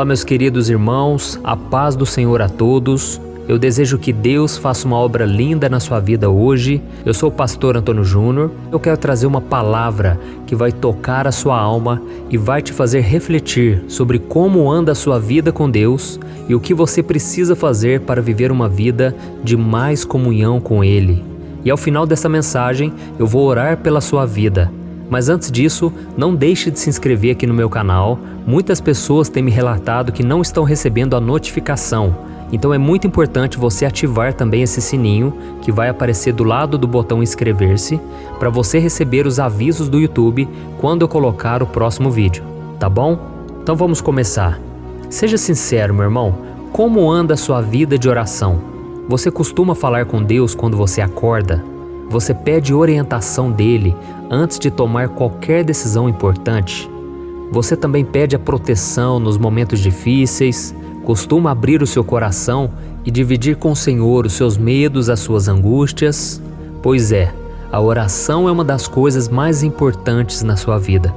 meus queridos irmãos, a paz do Senhor a todos. Eu desejo que Deus faça uma obra linda na sua vida hoje. Eu sou o pastor Antônio Júnior. Eu quero trazer uma palavra que vai tocar a sua alma e vai te fazer refletir sobre como anda a sua vida com Deus e o que você precisa fazer para viver uma vida de mais comunhão com Ele. E ao final dessa mensagem, eu vou orar pela sua vida. Mas antes disso, não deixe de se inscrever aqui no meu canal. Muitas pessoas têm me relatado que não estão recebendo a notificação. Então é muito importante você ativar também esse sininho que vai aparecer do lado do botão inscrever-se para você receber os avisos do YouTube quando eu colocar o próximo vídeo, tá bom? Então vamos começar. Seja sincero, meu irmão, como anda a sua vida de oração? Você costuma falar com Deus quando você acorda? Você pede orientação dele antes de tomar qualquer decisão importante? Você também pede a proteção nos momentos difíceis? Costuma abrir o seu coração e dividir com o Senhor os seus medos, as suas angústias? Pois é, a oração é uma das coisas mais importantes na sua vida.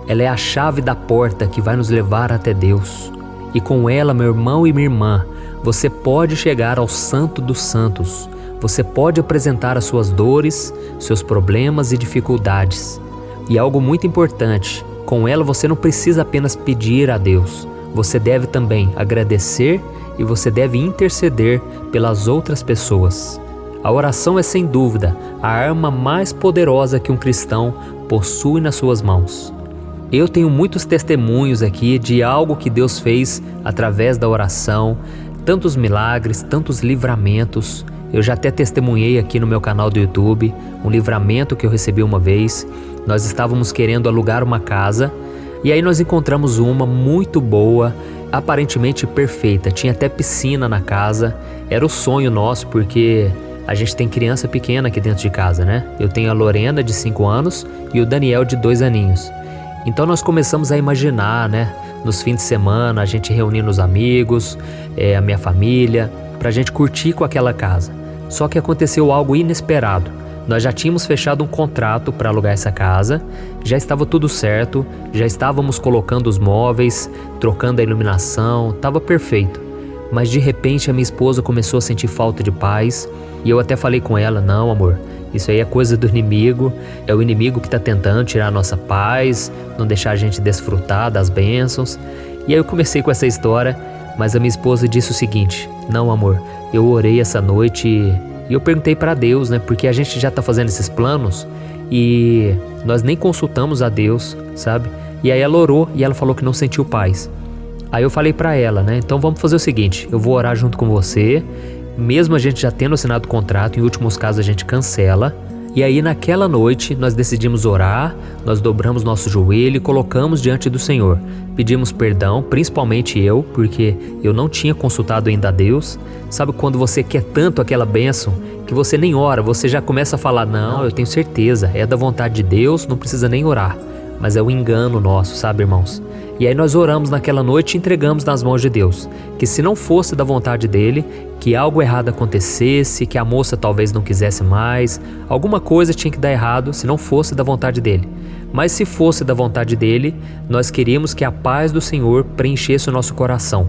Ela é a chave da porta que vai nos levar até Deus. E com ela, meu irmão e minha irmã, você pode chegar ao Santo dos Santos. Você pode apresentar as suas dores, seus problemas e dificuldades. E algo muito importante, com ela você não precisa apenas pedir a Deus. Você deve também agradecer e você deve interceder pelas outras pessoas. A oração é sem dúvida a arma mais poderosa que um cristão possui nas suas mãos. Eu tenho muitos testemunhos aqui de algo que Deus fez através da oração, tantos milagres, tantos livramentos. Eu já até testemunhei aqui no meu canal do YouTube um livramento que eu recebi uma vez. Nós estávamos querendo alugar uma casa e aí nós encontramos uma muito boa, aparentemente perfeita. Tinha até piscina na casa. Era o sonho nosso porque a gente tem criança pequena aqui dentro de casa, né? Eu tenho a Lorena de 5 anos e o Daniel de 2 aninhos. Então nós começamos a imaginar, né? Nos fins de semana a gente reunindo os amigos, a minha família, pra gente curtir com aquela casa. Só que aconteceu algo inesperado. Nós já tínhamos fechado um contrato para alugar essa casa, já estava tudo certo, já estávamos colocando os móveis, trocando a iluminação, estava perfeito. Mas de repente a minha esposa começou a sentir falta de paz e eu até falei com ela, não amor, isso aí é coisa do inimigo, é o inimigo que está tentando tirar a nossa paz, não deixar a gente desfrutar das bênçãos. E aí eu comecei com essa história, mas a minha esposa disse o seguinte, não amor, eu orei essa noite e eu perguntei para Deus, né, porque a gente já está fazendo esses planos e nós nem consultamos a Deus, sabe? E aí ela orou e ela falou que não sentiu paz. Aí eu falei para ela, né, então vamos fazer o seguinte, eu vou orar junto com você, mesmo a gente já tendo assinado o contrato, em últimos casos a gente cancela. E aí naquela noite nós decidimos orar, nós dobramos nosso joelho e colocamos diante do Senhor. Pedimos perdão, principalmente eu, porque eu não tinha consultado ainda a Deus. Sabe quando você quer tanto aquela bênção que você nem ora, você já começa a falar, não, eu tenho certeza, é da vontade de Deus, não precisa nem orar. Mas é o engano nosso, sabe irmãos? E aí nós oramos naquela noite e entregamos nas mãos de Deus, que se não fosse da vontade dele, que algo errado acontecesse, que a moça talvez não quisesse mais, alguma coisa tinha que dar errado se não fosse da vontade dele. Mas se fosse da vontade dele, nós queríamos que a paz do Senhor preenchesse o nosso coração.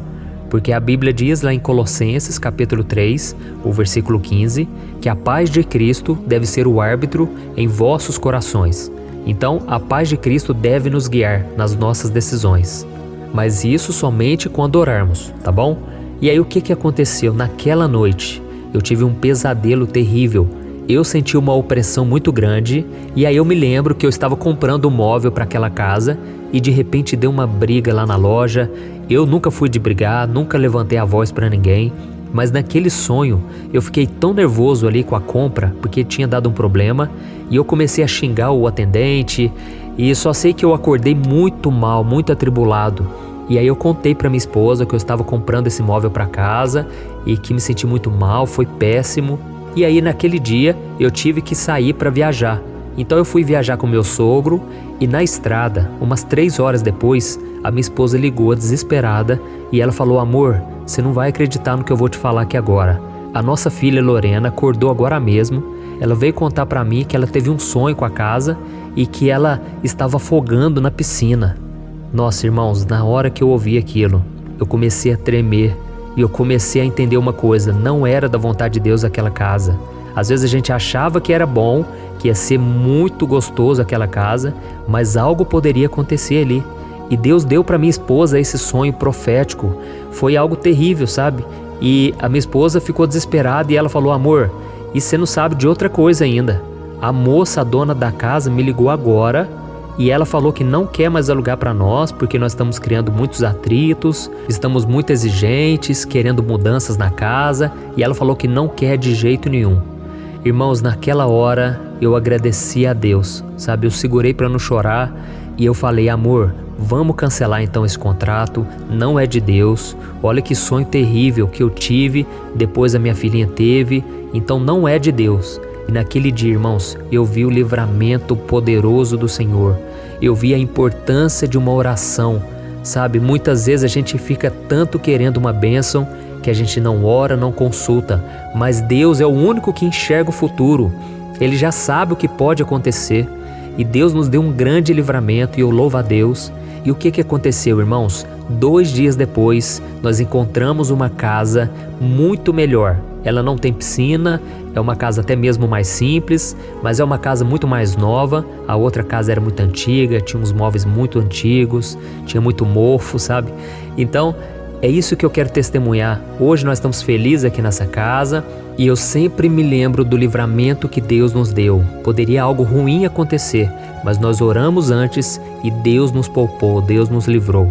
Porque a Bíblia diz lá em Colossenses capítulo 3, o versículo 15, que a paz de Cristo deve ser o árbitro em vossos corações. Então, a paz de Cristo deve nos guiar nas nossas decisões. Mas isso somente quando orarmos, tá bom? E aí o que aconteceu? Naquela noite, eu tive um pesadelo terrível. Eu senti uma opressão muito grande e aí eu me lembro que eu estava comprando um móvel para aquela casa e de repente deu uma briga lá na loja. Eu nunca fui de brigar, nunca levantei a voz para ninguém. Mas naquele sonho, eu fiquei tão nervoso ali com a compra, porque tinha dado um problema, e eu comecei a xingar o atendente, e só sei que eu acordei muito mal, muito atribulado. E aí eu contei para minha esposa que eu estava comprando esse móvel para casa, e que me senti muito mal, foi péssimo. E aí naquele dia, eu tive que sair para viajar. Então eu fui viajar com meu sogro, e na estrada, umas 3 horas depois, a minha esposa ligou desesperada, e ela falou, amor, você não vai acreditar no que eu vou te falar aqui agora. A nossa filha Lorena acordou agora mesmo. Ela veio contar para mim que ela teve um sonho com a casa e que ela estava afogando na piscina. Nossa, irmãos, na hora que eu ouvi aquilo, eu comecei a tremer e eu comecei a entender uma coisa: não era da vontade de Deus aquela casa. Às vezes a gente achava que era bom, que ia ser muito gostoso aquela casa, mas algo poderia acontecer ali. E Deus deu para minha esposa esse sonho profético. Foi algo terrível, sabe? E a minha esposa ficou desesperada e ela falou: amor, e você não sabe de outra coisa ainda. A moça, a dona da casa, me ligou agora e ela falou que não quer mais alugar para nós porque nós estamos criando muitos atritos, estamos muito exigentes, querendo mudanças na casa, e ela falou que não quer de jeito nenhum. Irmãos, naquela hora eu agradeci a Deus, sabe? Eu segurei para não chorar e eu falei: amor, vamos cancelar então esse contrato, não é de Deus. Olha que sonho terrível que eu tive, depois a minha filhinha teve, então não é de Deus. E naquele dia, irmãos, eu vi o livramento poderoso do Senhor. Eu vi a importância de uma oração, sabe? Muitas vezes a gente fica tanto querendo uma bênção que a gente não ora, não consulta. Mas Deus é o único que enxerga o futuro. Ele já sabe o que pode acontecer. E Deus nos deu um grande livramento e eu louvo a Deus. E o que aconteceu, irmãos? 2 dias depois, nós encontramos uma casa muito melhor. Ela não tem piscina, é uma casa até mesmo mais simples, mas é uma casa muito mais nova. A outra casa era muito antiga, tinha uns móveis muito antigos, tinha muito mofo, sabe? Então, é isso que eu quero testemunhar. Hoje nós estamos felizes aqui nessa casa e eu sempre me lembro do livramento que Deus nos deu. Poderia algo ruim acontecer, mas nós oramos antes e Deus nos poupou, Deus nos livrou.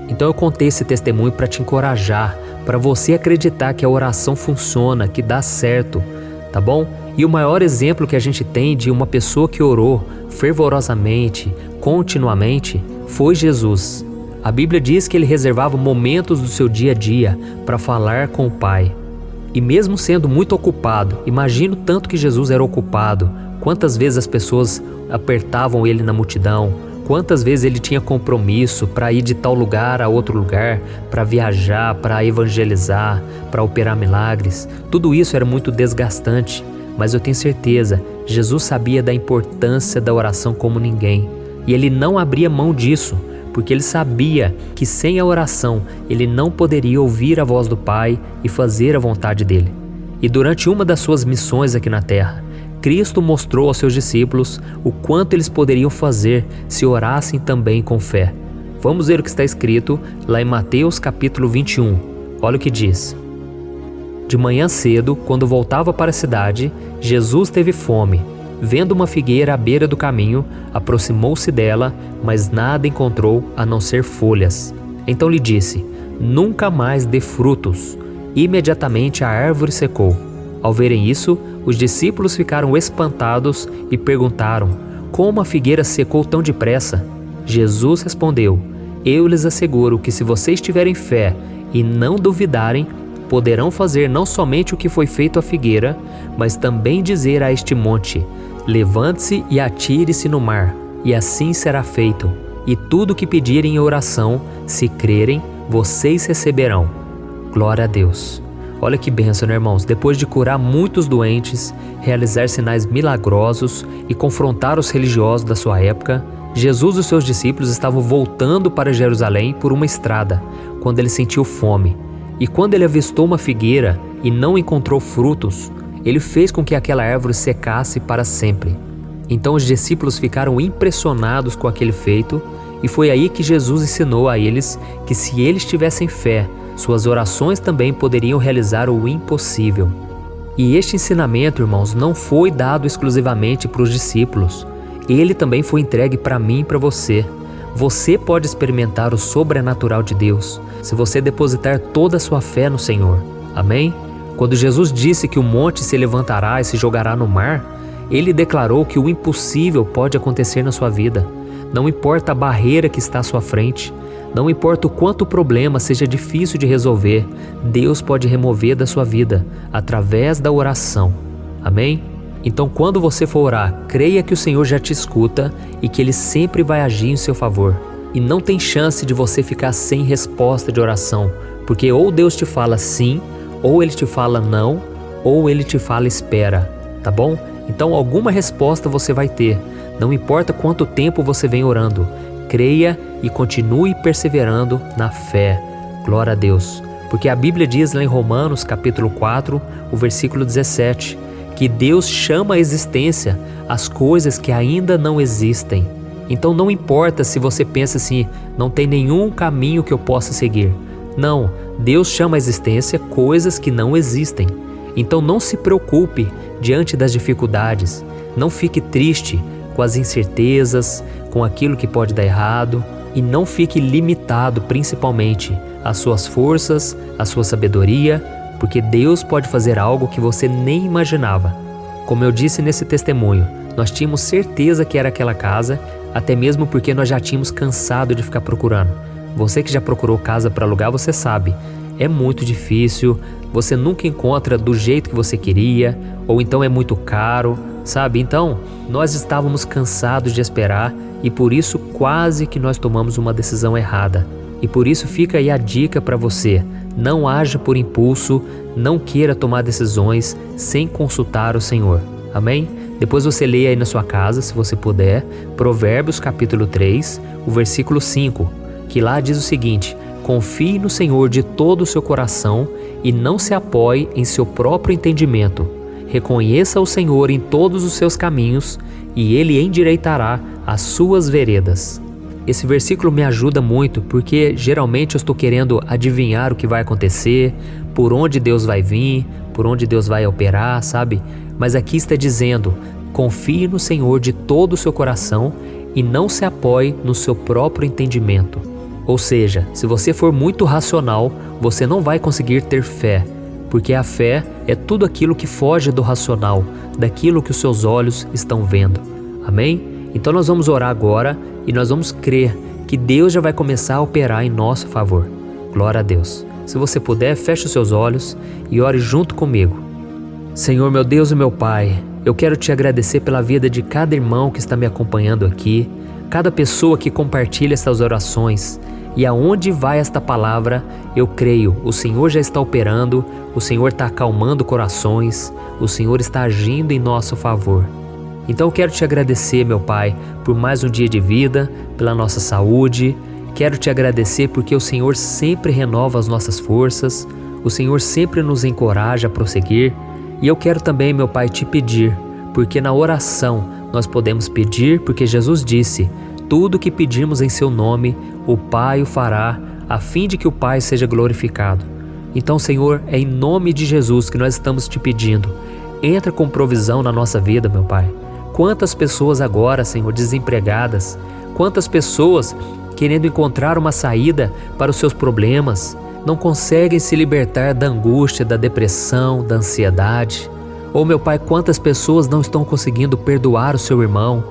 Então eu contei esse testemunho para te encorajar, para você acreditar que a oração funciona, que dá certo, tá bom? E o maior exemplo que a gente tem de uma pessoa que orou fervorosamente, continuamente, foi Jesus. A Bíblia diz que ele reservava momentos do seu dia a dia para falar com o Pai. E mesmo sendo muito ocupado, imagina o tanto que Jesus era ocupado, quantas vezes as pessoas apertavam ele na multidão, quantas vezes ele tinha compromisso para ir de tal lugar a outro lugar, para viajar, para evangelizar, para operar milagres. Tudo isso era muito desgastante, mas eu tenho certeza, Jesus sabia da importância da oração como ninguém. E ele não abria mão disso, porque ele sabia que sem a oração ele não poderia ouvir a voz do Pai e fazer a vontade dele. E durante uma das suas missões aqui na terra, Cristo mostrou aos seus discípulos o quanto eles poderiam fazer se orassem também com fé. Vamos ver o que está escrito lá em Mateus capítulo 21. Olha o que diz. De manhã cedo, quando voltava para a cidade, Jesus teve fome. Vendo uma figueira à beira do caminho, aproximou-se dela, mas nada encontrou a não ser folhas. Então lhe disse: nunca mais dê frutos. Imediatamente a árvore secou. Ao verem isso, os discípulos ficaram espantados e perguntaram: como a figueira secou tão depressa? Jesus respondeu: eu lhes asseguro que se vocês tiverem fé e não duvidarem, poderão fazer não somente o que foi feito à figueira, mas também dizer a este monte: levante-se e atire-se no mar, e assim será feito. E tudo o que pedirem em oração, se crerem, vocês receberão. Glória a Deus. Olha que bênção, né, irmãos? Depois de curar muitos doentes, realizar sinais milagrosos e confrontar os religiosos da sua época, Jesus e os seus discípulos estavam voltando para Jerusalém por uma estrada, quando ele sentiu fome. E quando ele avistou uma figueira e não encontrou frutos, ele fez com que aquela árvore secasse para sempre. Então os discípulos ficaram impressionados com aquele feito, e foi aí que Jesus ensinou a eles que se eles tivessem fé, suas orações também poderiam realizar o impossível. E este ensinamento, irmãos, não foi dado exclusivamente para os discípulos. Ele também foi entregue para mim e para você. Você pode experimentar o sobrenatural de Deus se você depositar toda a sua fé no Senhor. Amém? Quando Jesus disse que o monte se levantará e se jogará no mar, ele declarou que o impossível pode acontecer na sua vida. Não importa a barreira que está à sua frente, não importa o quanto o problema seja difícil de resolver, Deus pode remover da sua vida através da oração. Amém? Então, quando você for orar, creia que o Senhor já te escuta e que Ele sempre vai agir em seu favor. E não tem chance de você ficar sem resposta de oração, porque ou Deus te fala sim, ou Ele te fala não, ou Ele te fala espera, tá bom? Então, alguma resposta você vai ter. Não importa quanto tempo você vem orando, creia e continue perseverando na fé. Glória a Deus. Porque a Bíblia diz lá em Romanos capítulo 4, o versículo 17, que Deus chama à existência as coisas que ainda não existem. Então não importa se você pensa assim, não tem nenhum caminho que eu possa seguir. Não, Deus chama à existência coisas que não existem. Então não se preocupe diante das dificuldades, não fique triste com as incertezas, com aquilo que pode dar errado e não fique limitado principalmente às suas forças, à sua sabedoria, porque Deus pode fazer algo que você nem imaginava. Como eu disse nesse testemunho, nós tínhamos certeza que era aquela casa, até mesmo porque nós já tínhamos cansado de ficar procurando. Você que já procurou casa para alugar, você sabe, é muito difícil, você nunca encontra do jeito que você queria, ou então é muito caro, sabe? Então, nós estávamos cansados de esperar e por isso quase que nós tomamos uma decisão errada. E por isso fica aí a dica para você, não haja por impulso, não queira tomar decisões sem consultar o Senhor. Amém? Depois você leia aí na sua casa, se você puder, Provérbios capítulo 3, o versículo 5, que lá diz o seguinte: confie no Senhor de todo o seu coração e não se apoie em seu próprio entendimento. Reconheça o Senhor em todos os seus caminhos e Ele endireitará as suas veredas. Esse versículo me ajuda muito porque geralmente eu estou querendo adivinhar o que vai acontecer, por onde Deus vai vir, por onde Deus vai operar, sabe? Mas aqui está dizendo, confie no Senhor de todo o seu coração e não se apoie no seu próprio entendimento. Ou seja, se você for muito racional, você não vai conseguir ter fé, porque a fé é tudo aquilo que foge do racional, daquilo que os seus olhos estão vendo. Amém? Então nós vamos orar agora e nós vamos crer que Deus já vai começar a operar em nosso favor. Glória a Deus. Se você puder, feche os seus olhos e ore junto comigo. Senhor, meu Deus e meu Pai, eu quero te agradecer pela vida de cada irmão que está me acompanhando aqui, cada pessoa que compartilha essas orações. E aonde vai esta palavra, eu creio, o Senhor já está operando, o Senhor está acalmando corações, o Senhor está agindo em nosso favor. Então eu quero te agradecer, meu Pai, por mais um dia de vida, pela nossa saúde. Quero te agradecer porque o Senhor sempre renova as nossas forças, o Senhor sempre nos encoraja a prosseguir. E eu quero também, meu Pai, te pedir, porque na oração nós podemos pedir, porque Jesus disse, tudo que pedirmos em seu nome, o Pai o fará, a fim de que o Pai seja glorificado. Então, Senhor, é em nome de Jesus que nós estamos te pedindo. Entra com provisão na nossa vida, meu Pai. Quantas pessoas agora, Senhor, desempregadas, quantas pessoas querendo encontrar uma saída para os seus problemas, não conseguem se libertar da angústia, da depressão, da ansiedade. Ou, meu Pai, quantas pessoas não estão conseguindo perdoar o seu irmão,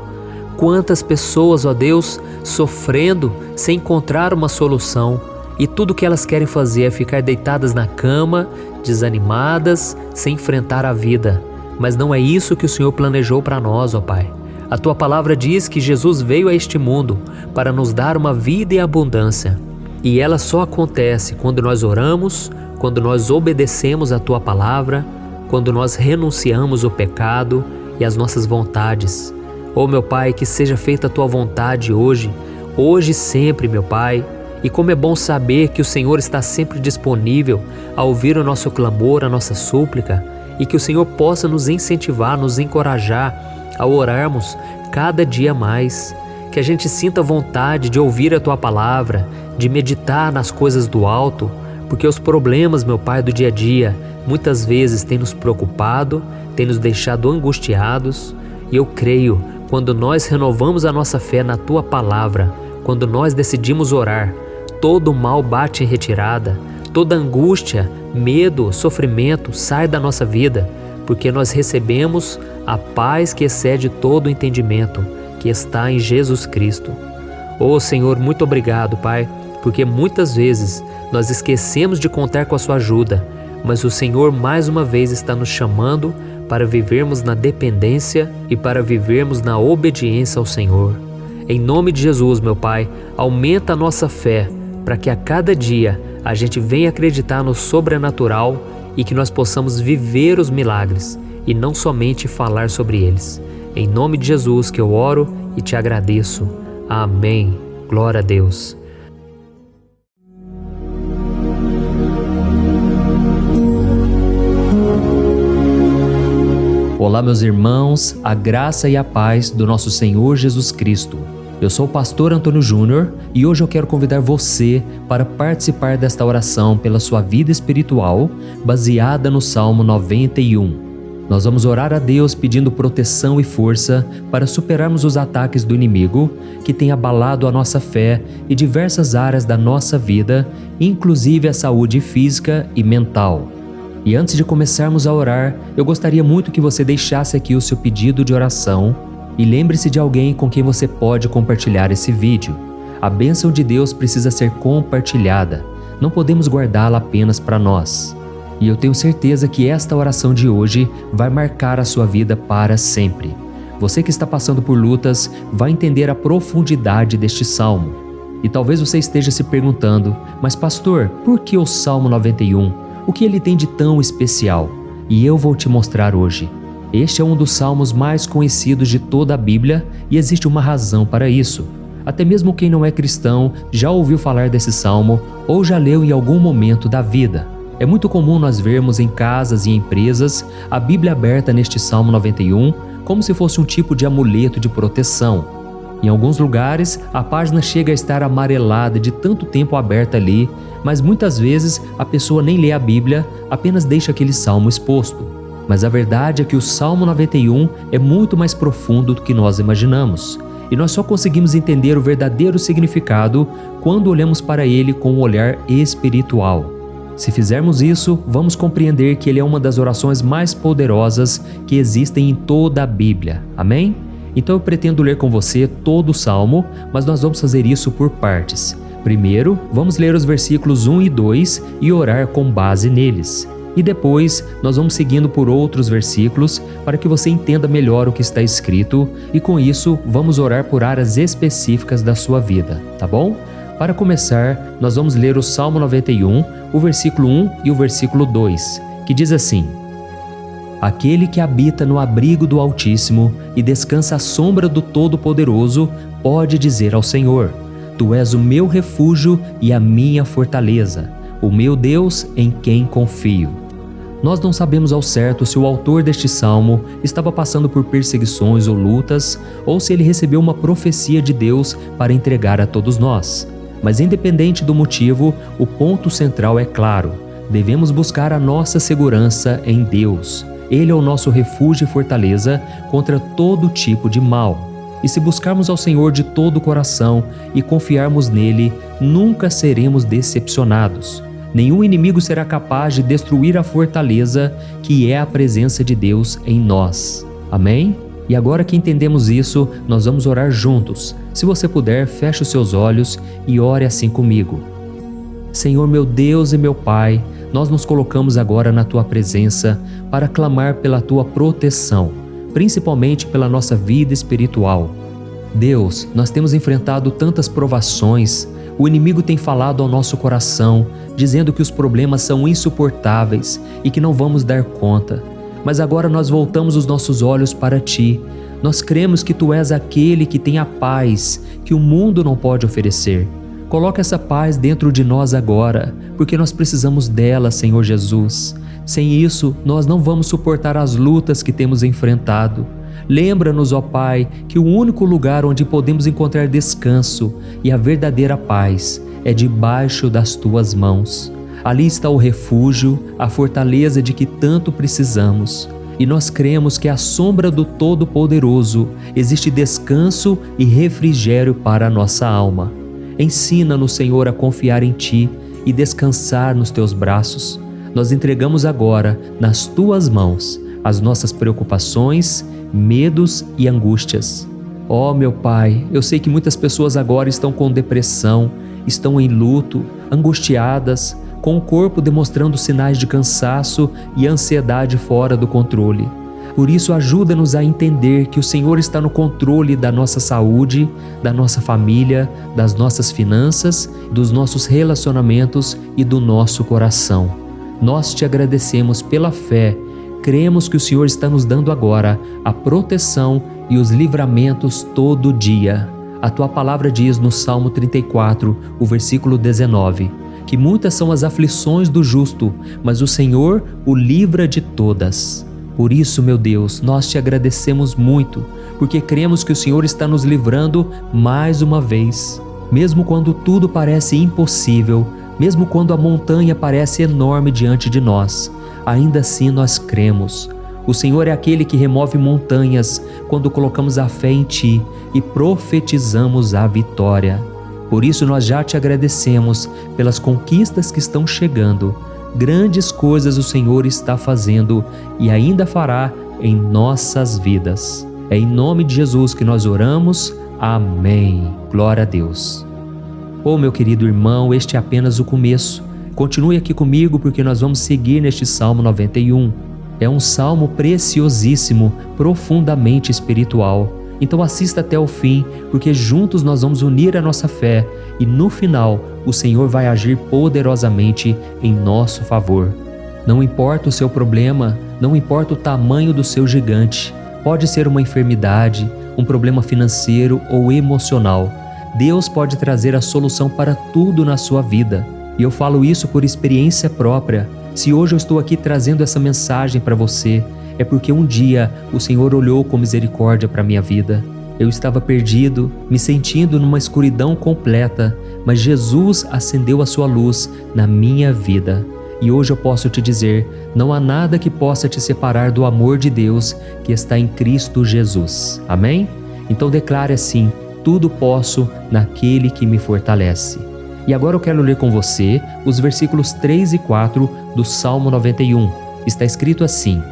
quantas pessoas, ó Deus, sofrendo sem encontrar uma solução e tudo que elas querem fazer é ficar deitadas na cama, desanimadas, sem enfrentar a vida. Mas não é isso que o Senhor planejou para nós, ó Pai. A Tua palavra diz que Jesus veio a este mundo para nos dar uma vida em abundância. E ela só acontece quando nós oramos, quando nós obedecemos a Tua palavra, quando nós renunciamos o pecado e as nossas vontades. Oh, meu Pai, que seja feita a Tua vontade hoje e sempre, meu Pai. E como é bom saber que o Senhor está sempre disponível a ouvir o nosso clamor, a nossa súplica, e que o Senhor possa nos incentivar, nos encorajar a orarmos cada dia mais. Que a gente sinta vontade de ouvir a Tua palavra, de meditar nas coisas do alto, porque os problemas, meu Pai, do dia a dia, muitas vezes têm nos preocupado, têm nos deixado angustiados. E eu creio, quando nós renovamos a nossa fé na Tua palavra, quando nós decidimos orar, todo o mal bate em retirada, toda angústia, medo, sofrimento sai da nossa vida, porque nós recebemos a paz que excede todo o entendimento, que está em Jesus Cristo. Oh, Senhor, muito obrigado, Pai, porque muitas vezes nós esquecemos de contar com a Sua ajuda, mas o Senhor mais uma vez está nos chamando para vivermos na dependência e para vivermos na obediência ao Senhor. Em nome de Jesus, meu Pai, aumenta a nossa fé para que a cada dia a gente venha acreditar no sobrenatural e que nós possamos viver os milagres e não somente falar sobre eles. Em nome de Jesus que eu oro e te agradeço. Amém. Glória a Deus. Olá, meus irmãos, a graça e a paz do nosso Senhor Jesus Cristo. Eu sou o pastor Antônio Júnior e hoje eu quero convidar você para participar desta oração pela sua vida espiritual, baseada no Salmo 91. Nós vamos orar a Deus pedindo proteção e força para superarmos os ataques do inimigo que tem abalado a nossa fé e diversas áreas da nossa vida, inclusive a saúde física e mental. E antes de começarmos a orar, eu gostaria muito que você deixasse aqui o seu pedido de oração e lembre-se de alguém com quem você pode compartilhar esse vídeo. A bênção de Deus precisa ser compartilhada, não podemos guardá-la apenas para nós. E eu tenho certeza que esta oração de hoje vai marcar a sua vida para sempre. Você que está passando por lutas vai entender a profundidade deste salmo. E talvez você esteja se perguntando, mas pastor, por que o Salmo 91? O que ele tem de tão especial? E eu vou te mostrar hoje. Este é um dos salmos mais conhecidos de toda a Bíblia e existe uma razão para isso. Até mesmo quem não é cristão já ouviu falar desse salmo ou já leu em algum momento da vida. É muito comum nós vermos em casas e empresas a Bíblia aberta neste Salmo 91 como se fosse um tipo de amuleto de proteção. Em alguns lugares, a página chega a estar amarelada de tanto tempo aberta ali, mas muitas vezes a pessoa nem lê a Bíblia, apenas deixa aquele salmo exposto. Mas a verdade é que o Salmo 91 é muito mais profundo do que nós imaginamos. E nós só conseguimos entender o verdadeiro significado quando olhamos para ele com um olhar espiritual. Se fizermos isso, vamos compreender que ele é uma das orações mais poderosas que existem em toda a Bíblia. Amém? Então eu pretendo ler com você todo o Salmo, mas nós vamos fazer isso por partes. Primeiro, vamos ler os versículos 1 e 2 e orar com base neles. E depois, nós vamos seguindo por outros versículos para que você entenda melhor o que está escrito e com isso, vamos orar por áreas específicas da sua vida, tá bom? Para começar, nós vamos ler o Salmo 91, o versículo 1 e o versículo 2, que diz assim: Aquele que habita no abrigo do Altíssimo e descansa à sombra do Todo-Poderoso pode dizer ao Senhor: Tu és o meu refúgio e a minha fortaleza, o meu Deus em quem confio. Nós não sabemos ao certo se o autor deste salmo estava passando por perseguições ou lutas, ou se ele recebeu uma profecia de Deus para entregar a todos nós. Mas independente do motivo, o ponto central é claro: devemos buscar a nossa segurança em Deus. Ele é o nosso refúgio e fortaleza contra todo tipo de mal. E se buscarmos ao Senhor de todo o coração e confiarmos nele, nunca seremos decepcionados. Nenhum inimigo será capaz de destruir a fortaleza que é a presença de Deus em nós. Amém? E agora que entendemos isso, nós vamos orar juntos. Se você puder, feche os seus olhos e ore assim comigo. Senhor meu Deus e meu Pai, nós nos colocamos agora na Tua presença para clamar pela Tua proteção, principalmente pela nossa vida espiritual. Deus, nós temos enfrentado tantas provações, o inimigo tem falado ao nosso coração, dizendo que os problemas são insuportáveis e que não vamos dar conta. Mas agora nós voltamos os nossos olhos para Ti. Nós cremos que Tu és aquele que tem a paz que o mundo não pode oferecer. Coloca essa paz dentro de nós agora, porque nós precisamos dela, Senhor Jesus. Sem isso, nós não vamos suportar as lutas que temos enfrentado. Lembra-nos, ó Pai, que o único lugar onde podemos encontrar descanso e a verdadeira paz é debaixo das Tuas mãos. Ali está o refúgio, a fortaleza de que tanto precisamos. E nós cremos que à sombra do Todo-Poderoso existe descanso e refrigério para a nossa alma. Ensina-nos, Senhor, a confiar em Ti e descansar nos Teus braços. Nós entregamos agora, nas Tuas mãos, as nossas preocupações, medos e angústias. Ó meu Pai, eu sei que muitas pessoas agora estão com depressão, estão em luto, angustiadas, com o corpo demonstrando sinais de cansaço e ansiedade fora do controle. Por isso, ajuda-nos a entender que o Senhor está no controle da nossa saúde, da nossa família, das nossas finanças, dos nossos relacionamentos e do nosso coração. Nós Te agradecemos pela fé, cremos que o Senhor está nos dando agora a proteção e os livramentos todo dia. A Tua palavra diz no Salmo 34, o versículo 19, que muitas são as aflições do justo, mas o Senhor o livra de todas. Por isso, meu Deus, nós te agradecemos muito, porque cremos que o Senhor está nos livrando mais uma vez. Mesmo quando tudo parece impossível, mesmo quando a montanha parece enorme diante de nós, ainda assim nós cremos. O Senhor é aquele que remove montanhas quando colocamos a fé em Ti e profetizamos a vitória. Por isso nós já te agradecemos pelas conquistas que estão chegando. Grandes coisas o Senhor está fazendo e ainda fará em nossas vidas. É em nome de Jesus que nós oramos. Amém. Glória a Deus. Oh, meu querido irmão, este é apenas o começo. Continue aqui comigo porque nós vamos seguir neste Salmo 91. É um salmo preciosíssimo, profundamente espiritual. Então assista até o fim, porque juntos nós vamos unir a nossa fé e no final o Senhor vai agir poderosamente em nosso favor. Não importa o seu problema, não importa o tamanho do seu gigante, pode ser uma enfermidade, um problema financeiro ou emocional. Deus pode trazer a solução para tudo na sua vida. E eu falo isso por experiência própria. Se hoje eu estou aqui trazendo essa mensagem para você, é porque um dia o Senhor olhou com misericórdia para a minha vida. Eu estava perdido, me sentindo numa escuridão completa, mas Jesus acendeu a sua luz na minha vida. E hoje eu posso te dizer, não há nada que possa te separar do amor de Deus que está em Cristo Jesus. Amém? Então declare assim: tudo posso naquele que me fortalece. E agora eu quero ler com você os versículos 3 e 4 do Salmo 91. Está escrito assim: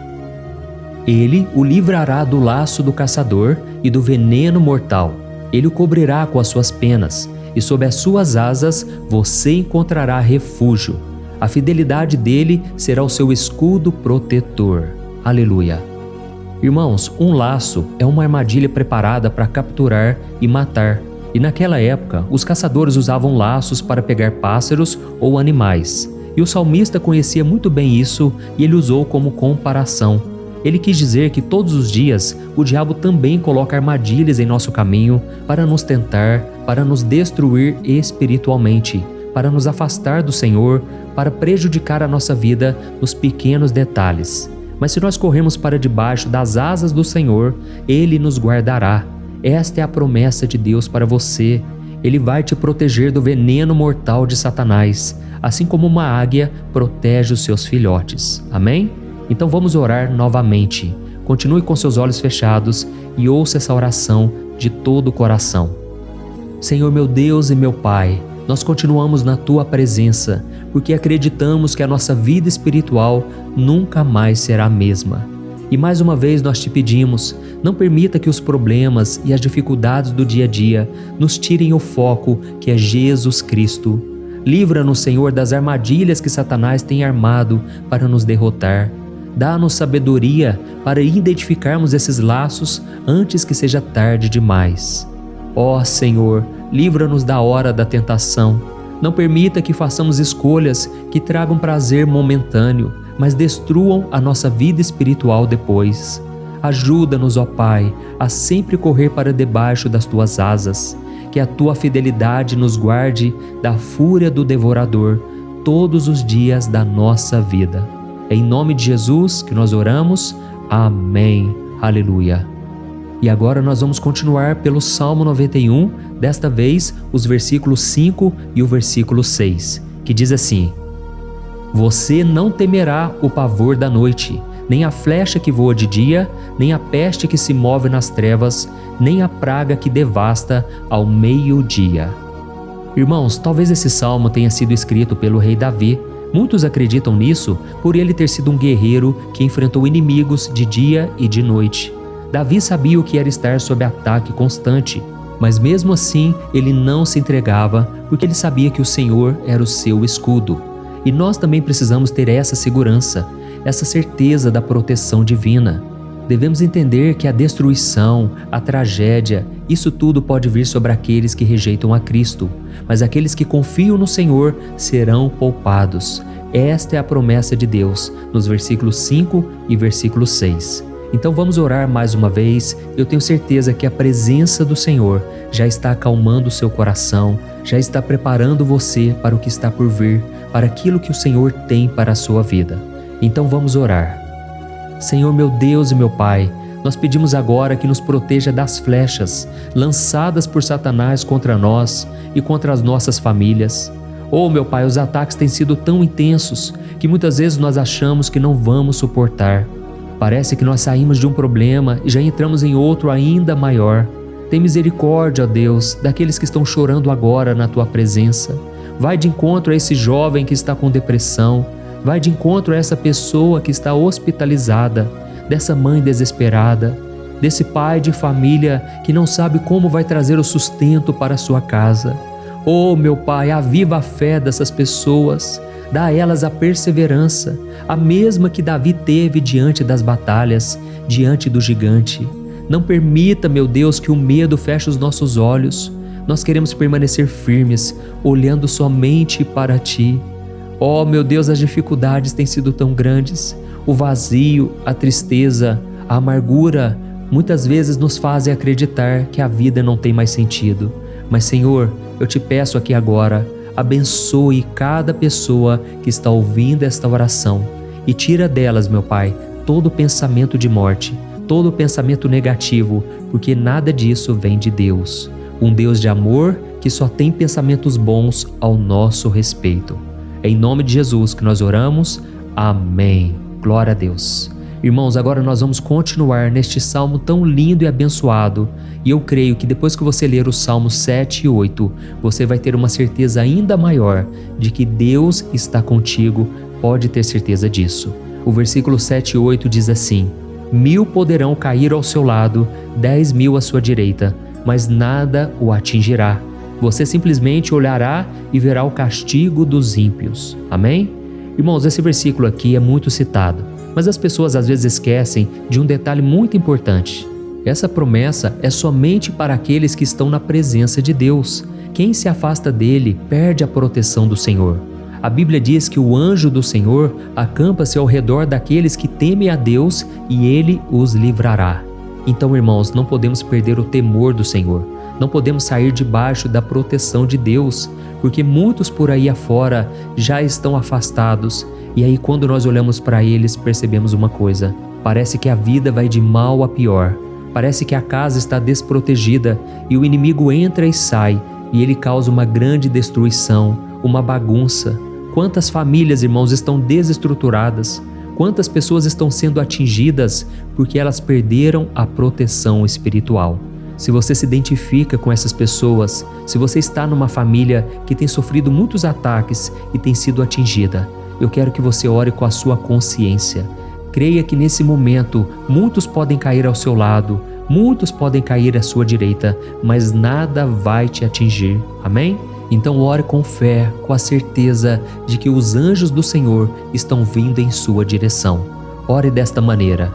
Ele o livrará do laço do caçador e do veneno mortal. Ele o cobrirá com as suas penas, e sob as suas asas você encontrará refúgio. A fidelidade dele será o seu escudo protetor. Aleluia. Irmãos, um laço é uma armadilha preparada para capturar e matar. E naquela época, os caçadores usavam laços para pegar pássaros ou animais. E o salmista conhecia muito bem isso e ele usou como comparação. Ele quis dizer que todos os dias o diabo também coloca armadilhas em nosso caminho para nos tentar, para nos destruir espiritualmente, para nos afastar do Senhor, para prejudicar a nossa vida nos pequenos detalhes. Mas se nós corrermos para debaixo das asas do Senhor, Ele nos guardará. Esta é a promessa de Deus para você. Ele vai te proteger do veneno mortal de Satanás, assim como uma águia protege os seus filhotes. Amém? Então vamos orar novamente. Continue com seus olhos fechados e ouça essa oração de todo o coração. Senhor meu Deus e meu Pai, nós continuamos na Tua presença, porque acreditamos que a nossa vida espiritual nunca mais será a mesma. E mais uma vez nós te pedimos, não permita que os problemas e as dificuldades do dia a dia nos tirem o foco que é Jesus Cristo. Livra-nos, Senhor, das armadilhas que Satanás tem armado para nos derrotar. Dá-nos sabedoria para identificarmos esses laços antes que seja tarde demais. Ó Senhor, livra-nos da hora da tentação. Não permita que façamos escolhas que tragam prazer momentâneo, mas destruam a nossa vida espiritual depois. Ajuda-nos, ó Pai, a sempre correr para debaixo das Tuas asas. Que a Tua fidelidade nos guarde da fúria do devorador todos os dias da nossa vida. É em nome de Jesus que nós oramos. Amém. Aleluia. E agora nós vamos continuar pelo Salmo 91, desta vez os versículos 5 e o versículo 6, que diz assim: Você não temerá o pavor da noite, nem a flecha que voa de dia, nem a peste que se move nas trevas, nem a praga que devasta ao meio-dia. Irmãos, talvez esse salmo tenha sido escrito pelo rei Davi. Muitos acreditam nisso por ele ter sido um guerreiro que enfrentou inimigos de dia e de noite. Davi sabia o que era estar sob ataque constante, mas mesmo assim ele não se entregava porque ele sabia que o Senhor era o seu escudo. E nós também precisamos ter essa segurança, essa certeza da proteção divina. Devemos entender que a destruição, a tragédia, isso tudo pode vir sobre aqueles que rejeitam a Cristo, mas aqueles que confiam no Senhor serão poupados. Esta é a promessa de Deus, nos versículos 5 e versículo 6. Então vamos orar mais uma vez. Eu tenho certeza que a presença do Senhor já está acalmando o seu coração, já está preparando você para o que está por vir, para aquilo que o Senhor tem para a sua vida. Então vamos orar. Senhor meu Deus e meu Pai, nós pedimos agora que nos proteja das flechas lançadas por Satanás contra nós e contra as nossas famílias. Oh, meu Pai, os ataques têm sido tão intensos que muitas vezes nós achamos que não vamos suportar. Parece que nós saímos de um problema e já entramos em outro ainda maior. Tem misericórdia, ó Deus, daqueles que estão chorando agora na Tua presença. Vai de encontro a esse jovem que está com depressão. Vai de encontro a essa pessoa que está hospitalizada, dessa mãe desesperada, desse pai de família que não sabe como vai trazer o sustento para a sua casa. Oh, meu Pai, aviva a fé dessas pessoas, dá a elas a perseverança, a mesma que Davi teve diante das batalhas, diante do gigante. Não permita, meu Deus, que o medo feche os nossos olhos. Nós queremos permanecer firmes, olhando somente para Ti. Oh, meu Deus, as dificuldades têm sido tão grandes. O vazio, a tristeza, a amargura, muitas vezes nos fazem acreditar que a vida não tem mais sentido. Mas, Senhor, eu te peço aqui agora, abençoe cada pessoa que está ouvindo esta oração e tira delas, meu Pai, todo pensamento de morte, todo pensamento negativo, porque nada disso vem de Deus. Um Deus de amor que só tem pensamentos bons ao nosso respeito. É em nome de Jesus que nós oramos. Amém. Glória a Deus. Irmãos, agora nós vamos continuar neste salmo tão lindo e abençoado. E eu creio que depois que você ler os salmos 7 e 8, você vai ter uma certeza ainda maior de que Deus está contigo. Pode ter certeza disso. O versículo 7 e 8 diz assim: 1000 poderão cair ao seu lado, 10.000 à sua direita, mas nada o atingirá. Você simplesmente olhará e verá o castigo dos ímpios. Amém? Irmãos, esse versículo aqui é muito citado, mas as pessoas às vezes esquecem de um detalhe muito importante. Essa promessa é somente para aqueles que estão na presença de Deus. Quem se afasta dele perde a proteção do Senhor. A Bíblia diz que o anjo do Senhor acampa-se ao redor daqueles que temem a Deus e ele os livrará. Então, irmãos, não podemos perder o temor do Senhor. Não podemos sair debaixo da proteção de Deus, porque muitos por aí afora já estão afastados. E aí, quando nós olhamos para eles, percebemos uma coisa: parece que a vida vai de mal a pior. Parece que a casa está desprotegida e o inimigo entra e sai e ele causa uma grande destruição, uma bagunça. Quantas famílias, irmãos, estão desestruturadas? Quantas pessoas estão sendo atingidas porque elas perderam a proteção espiritual? Se você se identifica com essas pessoas, se você está numa família que tem sofrido muitos ataques e tem sido atingida, eu quero que você ore com a sua consciência. Creia que nesse momento muitos podem cair ao seu lado, muitos podem cair à sua direita, mas nada vai te atingir. Amém? Então ore com fé, com a certeza de que os anjos do Senhor estão vindo em sua direção. Ore desta maneira: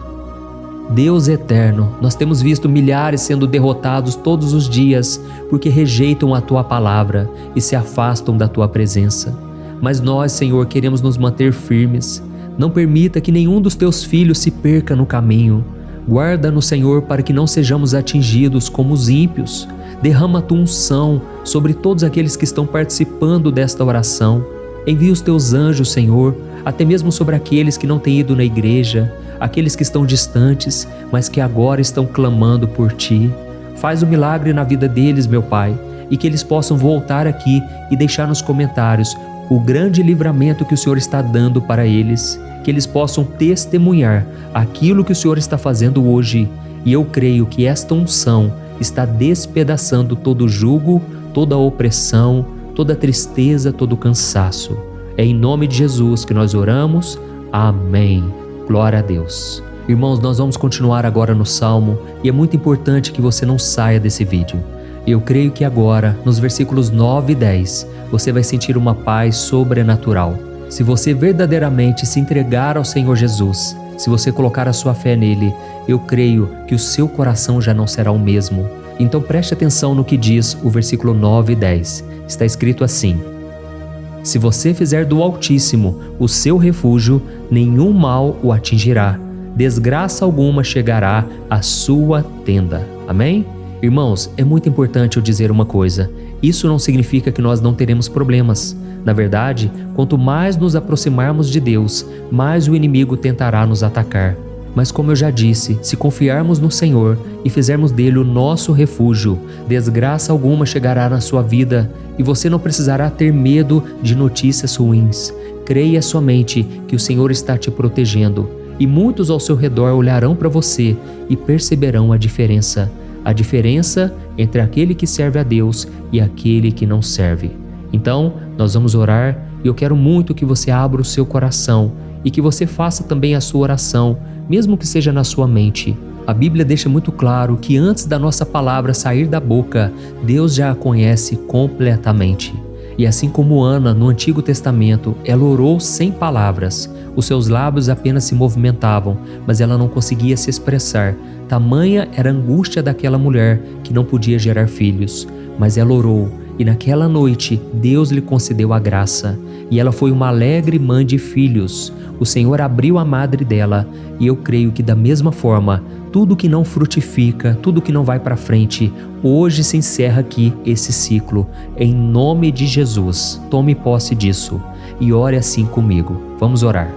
Deus eterno, nós temos visto milhares sendo derrotados todos os dias porque rejeitam a Tua palavra e se afastam da Tua presença. Mas nós, Senhor, queremos nos manter firmes. Não permita que nenhum dos Teus filhos se perca no caminho. Guarda-nos, Senhor, para que não sejamos atingidos como os ímpios. Derrama a Tua unção sobre todos aqueles que estão participando desta oração. Envia os Teus anjos, Senhor, até mesmo sobre aqueles que não têm ido na igreja, aqueles que estão distantes, mas que agora estão clamando por Ti. Faz um milagre na vida deles, meu Pai, e que eles possam voltar aqui e deixar nos comentários o grande livramento que o Senhor está dando para eles, que eles possam testemunhar aquilo que o Senhor está fazendo hoje. E eu creio que esta unção está despedaçando todo o jugo, toda a opressão, toda a tristeza, todo o cansaço. É em nome de Jesus que nós oramos. Amém. Glória a Deus. Irmãos, nós vamos continuar agora no Salmo e é muito importante que você não saia desse vídeo. Eu creio que agora, nos versículos 9 e 10, você vai sentir uma paz sobrenatural. Se você verdadeiramente se entregar ao Senhor Jesus, se você colocar a sua fé nele, eu creio que o seu coração já não será o mesmo. Então preste atenção no que diz o versículo 9 e 10. Está escrito assim: Se você fizer do Altíssimo o seu refúgio, nenhum mal o atingirá, desgraça alguma chegará à sua tenda. Amém? Irmãos, é muito importante eu dizer uma coisa: isso não significa que nós não teremos problemas. Na verdade, quanto mais nos aproximarmos de Deus, mais o inimigo tentará nos atacar. Mas como eu já disse, se confiarmos no Senhor e fizermos dele o nosso refúgio, desgraça alguma chegará na sua vida e você não precisará ter medo de notícias ruins. Creia somente que o Senhor está te protegendo e muitos ao seu redor olharão para você e perceberão a diferença entre aquele que serve a Deus e aquele que não serve. Então, nós vamos orar e eu quero muito que você abra o seu coração e que você faça também a sua oração, mesmo que seja na sua mente. A Bíblia deixa muito claro que antes da nossa palavra sair da boca, Deus já a conhece completamente. E assim como Ana, no Antigo Testamento, ela orou sem palavras. Os seus lábios apenas se movimentavam, mas ela não conseguia se expressar. Tamanha era a angústia daquela mulher que não podia gerar filhos. Mas ela orou, e naquela noite Deus lhe concedeu a graça. E ela foi uma alegre mãe de filhos. O Senhor abriu a madre dela, e eu creio que da mesma forma, tudo que não frutifica, tudo que não vai para frente, hoje se encerra aqui esse ciclo. Em nome de Jesus, tome posse disso e ore assim comigo. Vamos orar.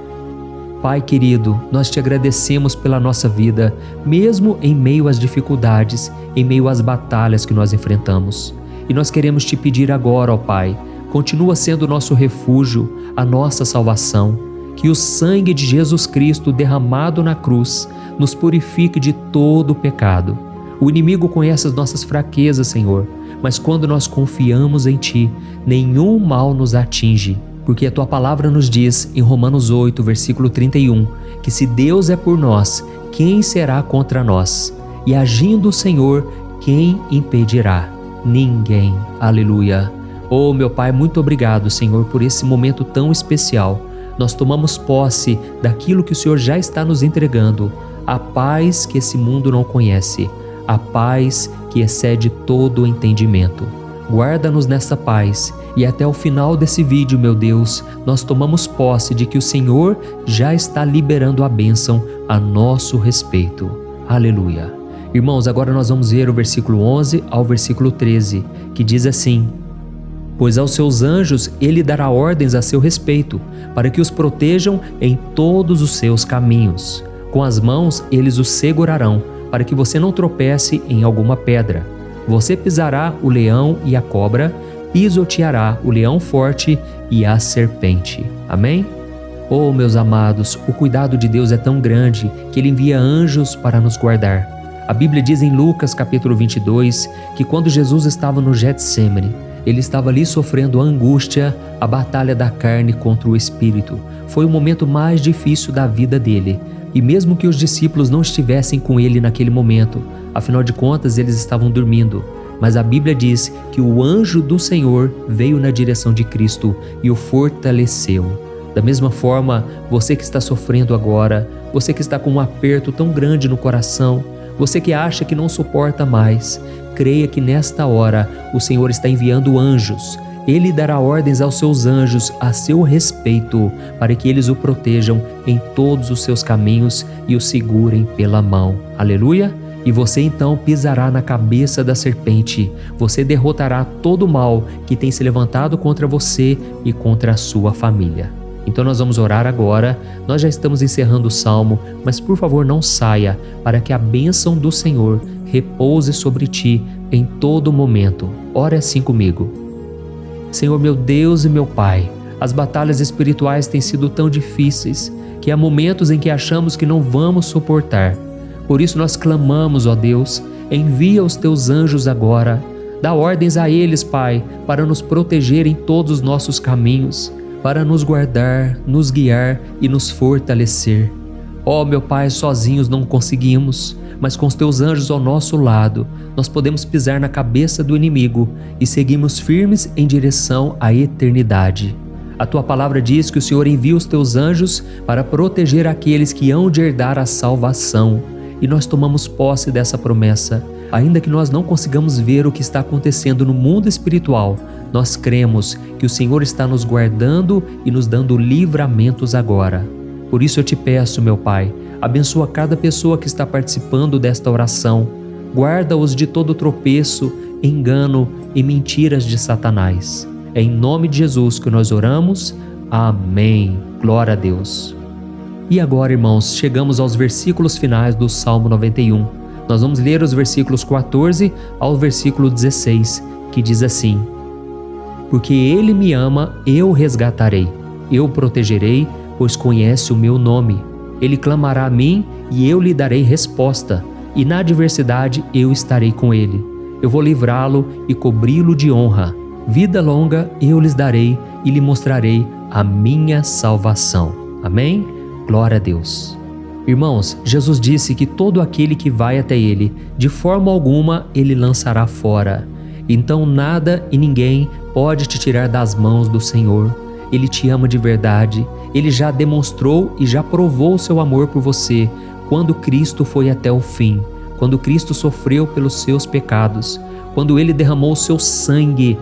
Pai querido, nós te agradecemos pela nossa vida, mesmo em meio às dificuldades, em meio às batalhas que nós enfrentamos. E nós queremos te pedir agora, ó Pai, continua sendo o nosso refúgio, a nossa salvação. Que o sangue de Jesus Cristo derramado na cruz nos purifique de todo o pecado. O inimigo conhece as nossas fraquezas, Senhor, mas quando nós confiamos em Ti, nenhum mal nos atinge. Porque a Tua palavra nos diz, em Romanos 8, versículo 31, que se Deus é por nós, quem será contra nós? E agindo o Senhor, quem impedirá? Ninguém. Aleluia. Oh, meu Pai, muito obrigado, Senhor, por esse momento tão especial. Nós tomamos posse daquilo que o Senhor já está nos entregando, a paz que esse mundo não conhece, a paz que excede todo o entendimento. Guarda-nos nessa paz e até o final desse vídeo, meu Deus, nós tomamos posse de que o Senhor já está liberando a bênção a nosso respeito. Aleluia. Irmãos, agora nós vamos ver o versículo 11 ao versículo 13, que diz assim: Pois aos seus anjos ele dará ordens a seu respeito, para que os protejam em todos os seus caminhos. Com as mãos eles os segurarão, para que você não tropece em alguma pedra. Você pisará o leão e a cobra, pisoteará o leão forte e a serpente. Amém? Oh, meus amados, o cuidado de Deus é tão grande que Ele envia anjos para nos guardar. A Bíblia diz em Lucas capítulo 22 que quando Jesus estava no Getsêmani, Ele estava ali sofrendo a angústia, a batalha da carne contra o espírito. Foi o momento mais difícil da vida dele. E mesmo que os discípulos não estivessem com ele naquele momento, afinal de contas eles estavam dormindo, mas a Bíblia diz que o anjo do Senhor veio na direção de Cristo e o fortaleceu. Da mesma forma, você que está sofrendo agora, você que está com um aperto tão grande no coração, você que acha que não suporta mais, creia que nesta hora o Senhor está enviando anjos. Ele dará ordens aos seus anjos a seu respeito, para que eles o protejam em todos os seus caminhos e o segurem pela mão. Aleluia! E você então pisará na cabeça da serpente. Você derrotará todo o mal que tem se levantado contra você e contra a sua família. Então nós vamos orar agora. Nós já estamos encerrando o salmo, mas por favor não saia, para que a bênção do Senhor repouse sobre ti em todo momento. Ore assim comigo. Senhor meu Deus e meu Pai, as batalhas espirituais têm sido tão difíceis que há momentos em que achamos que não vamos suportar. Por isso nós clamamos, ó Deus, envia os teus anjos agora. Dá ordens a eles, Pai, para nos proteger em todos os nossos caminhos, para nos guardar, nos guiar e nos fortalecer. Ó meu Pai, sozinhos não conseguimos, mas com os teus anjos ao nosso lado, nós podemos pisar na cabeça do inimigo e seguimos firmes em direção à eternidade. A tua palavra diz que o Senhor envia os teus anjos para proteger aqueles que hão de herdar a salvação. E nós tomamos posse dessa promessa. Ainda que nós não consigamos ver o que está acontecendo no mundo espiritual, nós cremos que o Senhor está nos guardando e nos dando livramentos agora. Por isso eu te peço, meu Pai, abençoa cada pessoa que está participando desta oração. Guarda-os de todo tropeço, engano e mentiras de Satanás. É em nome de Jesus que nós oramos. Amém. Glória a Deus. E agora, irmãos, chegamos aos versículos finais do Salmo 91. Nós vamos ler os versículos 14 ao versículo 16, que diz assim: Porque Ele me ama, eu o resgatarei, eu o protegerei, pois conhece o meu nome. Ele clamará a mim e eu lhe darei resposta, e na adversidade eu estarei com ele. Eu vou livrá-lo e cobri-lo de honra. Vida longa eu lhes darei e lhe mostrarei a minha salvação. Amém? Glória a Deus. Irmãos, Jesus disse que todo aquele que vai até ele, de forma alguma ele lançará fora. Então nada e ninguém pode te tirar das mãos do Senhor. Ele te ama de verdade. Ele já demonstrou e já provou o seu amor por você quando Cristo foi até o fim, quando Cristo sofreu pelos seus pecados, quando Ele derramou o seu sangue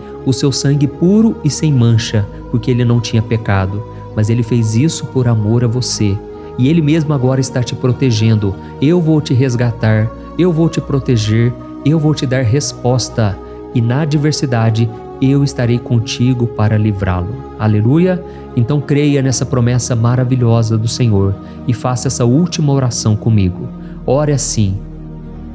puro e sem mancha, porque Ele não tinha pecado, mas Ele fez isso por amor a você. E Ele mesmo agora está te protegendo. Eu vou te resgatar, eu vou te proteger, eu vou te dar resposta, e na adversidade eu estarei contigo para livrá-lo. Aleluia! Então creia nessa promessa maravilhosa do Senhor e faça essa última oração comigo. Ore assim: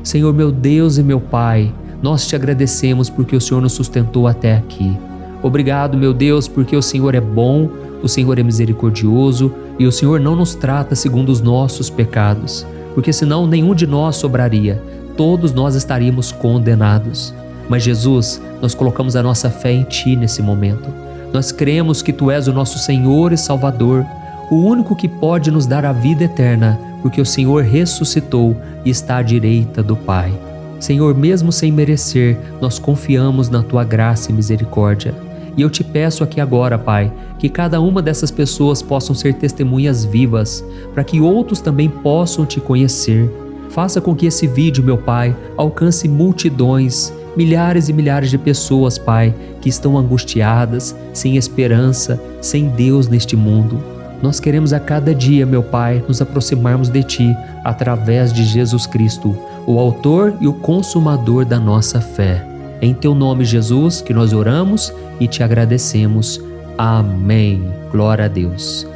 Senhor meu Deus e meu Pai, nós te agradecemos porque o Senhor nos sustentou até aqui. Obrigado, meu Deus, porque o Senhor é bom, o Senhor é misericordioso e o Senhor não nos trata segundo os nossos pecados, porque senão nenhum de nós sobraria, todos nós estaríamos condenados. Mas Jesus, nós colocamos a nossa fé em Ti nesse momento. Nós cremos que Tu és o nosso Senhor e Salvador, o único que pode nos dar a vida eterna, porque o Senhor ressuscitou e está à direita do Pai. Senhor, mesmo sem merecer, nós confiamos na Tua graça e misericórdia. E eu te peço aqui agora, Pai, que cada uma dessas pessoas possam ser testemunhas vivas, para que outros também possam Te conhecer. Faça com que esse vídeo, meu Pai, alcance multidões, milhares e milhares de pessoas, Pai, que estão angustiadas, sem esperança, sem Deus neste mundo. Nós queremos a cada dia, meu Pai, nos aproximarmos de Ti através de Jesus Cristo, o autor e o consumador da nossa fé. É em Teu nome, Jesus, que nós oramos e Te agradecemos. Amém. Glória a Deus.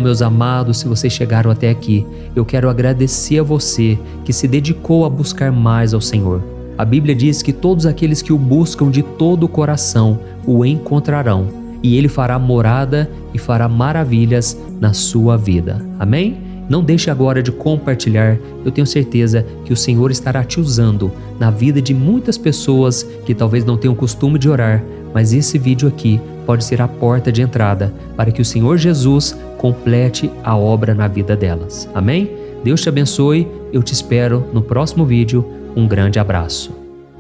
Meus amados, se vocês chegaram até aqui, eu quero agradecer a você que se dedicou a buscar mais ao Senhor. A Bíblia diz que todos aqueles que o buscam de todo o coração o encontrarão, e Ele fará morada e fará maravilhas na sua vida. Amém? Não deixe agora de compartilhar, eu tenho certeza que o Senhor estará te usando na vida de muitas pessoas que talvez não tenham costume de orar, mas esse vídeo aqui pode ser a porta de entrada para que o Senhor Jesus complete a obra na vida delas. Amém? Deus te abençoe, eu te espero no próximo vídeo. Um grande abraço.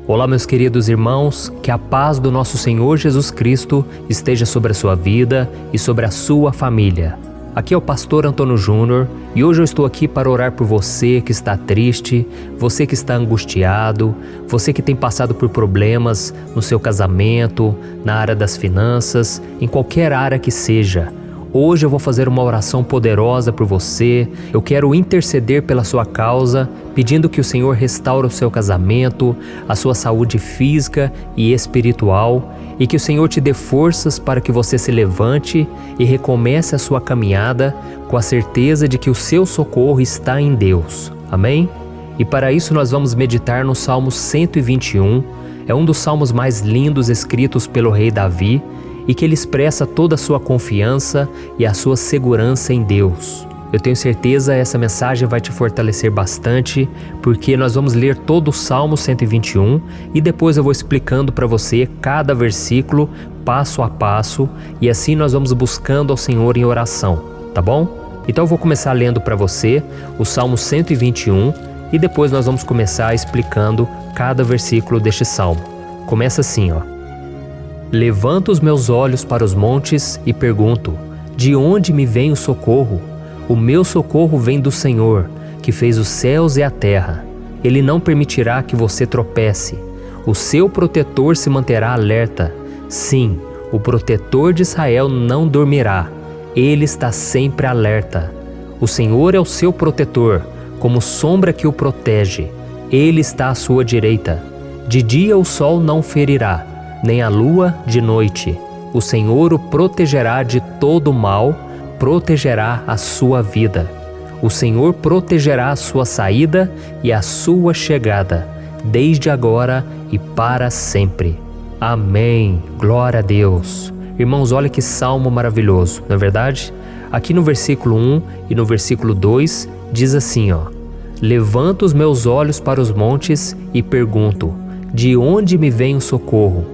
Olá, meus queridos irmãos, que a paz do nosso Senhor Jesus Cristo esteja sobre a sua vida e sobre a sua família. Aqui é o pastor Antônio Júnior e hoje eu estou aqui para orar por você que está triste, você que está angustiado, você que tem passado por problemas no seu casamento, na área das finanças, em qualquer área que seja. Hoje eu vou fazer uma oração poderosa por você. Eu quero interceder pela sua causa, pedindo que o Senhor restaure o seu casamento, a sua saúde física e espiritual, e que o Senhor te dê forças para que você se levante e recomece a sua caminhada com a certeza de que o seu socorro está em Deus. Amém? E para isso nós vamos meditar no Salmo 121. É um dos salmos mais lindos escritos pelo rei Davi, e que ele expressa toda a sua confiança e a sua segurança em Deus. Eu tenho certeza essa mensagem vai te fortalecer bastante, porque nós vamos ler todo o Salmo 121 e depois eu vou explicando para você cada versículo, passo a passo, e assim nós vamos buscando ao Senhor em oração, tá bom? Então eu vou começar lendo para você o Salmo 121 e depois nós vamos começar explicando cada versículo deste salmo. Começa assim, ó. Levanto os meus olhos para os montes e pergunto: de onde me vem o socorro? O meu socorro vem do Senhor, que fez os céus e a terra. Ele não permitirá que você tropece. O seu protetor se manterá alerta. Sim, o protetor de Israel não dormirá. Ele está sempre alerta. O Senhor é o seu protetor, como sombra que o protege. Ele está à sua direita. De dia o sol não ferirá, nem a lua de noite. O Senhor o protegerá de todo mal, protegerá a sua vida. O Senhor protegerá a sua saída e a sua chegada, desde agora e para sempre. Amém. Glória a Deus. Irmãos, olha que salmo maravilhoso, não é verdade? Aqui no versículo 1 e no versículo 2 diz assim, Levanto os meus olhos para os montes e pergunto, de onde me vem o socorro?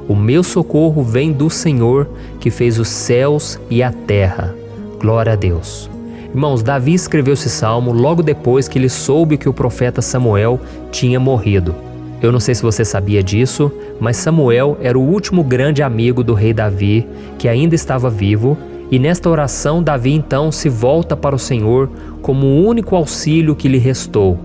O meu socorro vem do Senhor, que fez os céus e a terra. Glória a Deus. Irmãos, Davi escreveu esse salmo logo depois que ele soube que o profeta Samuel tinha morrido. Eu não sei se você sabia disso, mas Samuel era o último grande amigo do rei Davi, que ainda estava vivo, e nesta oração Davi então se volta para o Senhor como o único auxílio que lhe restou.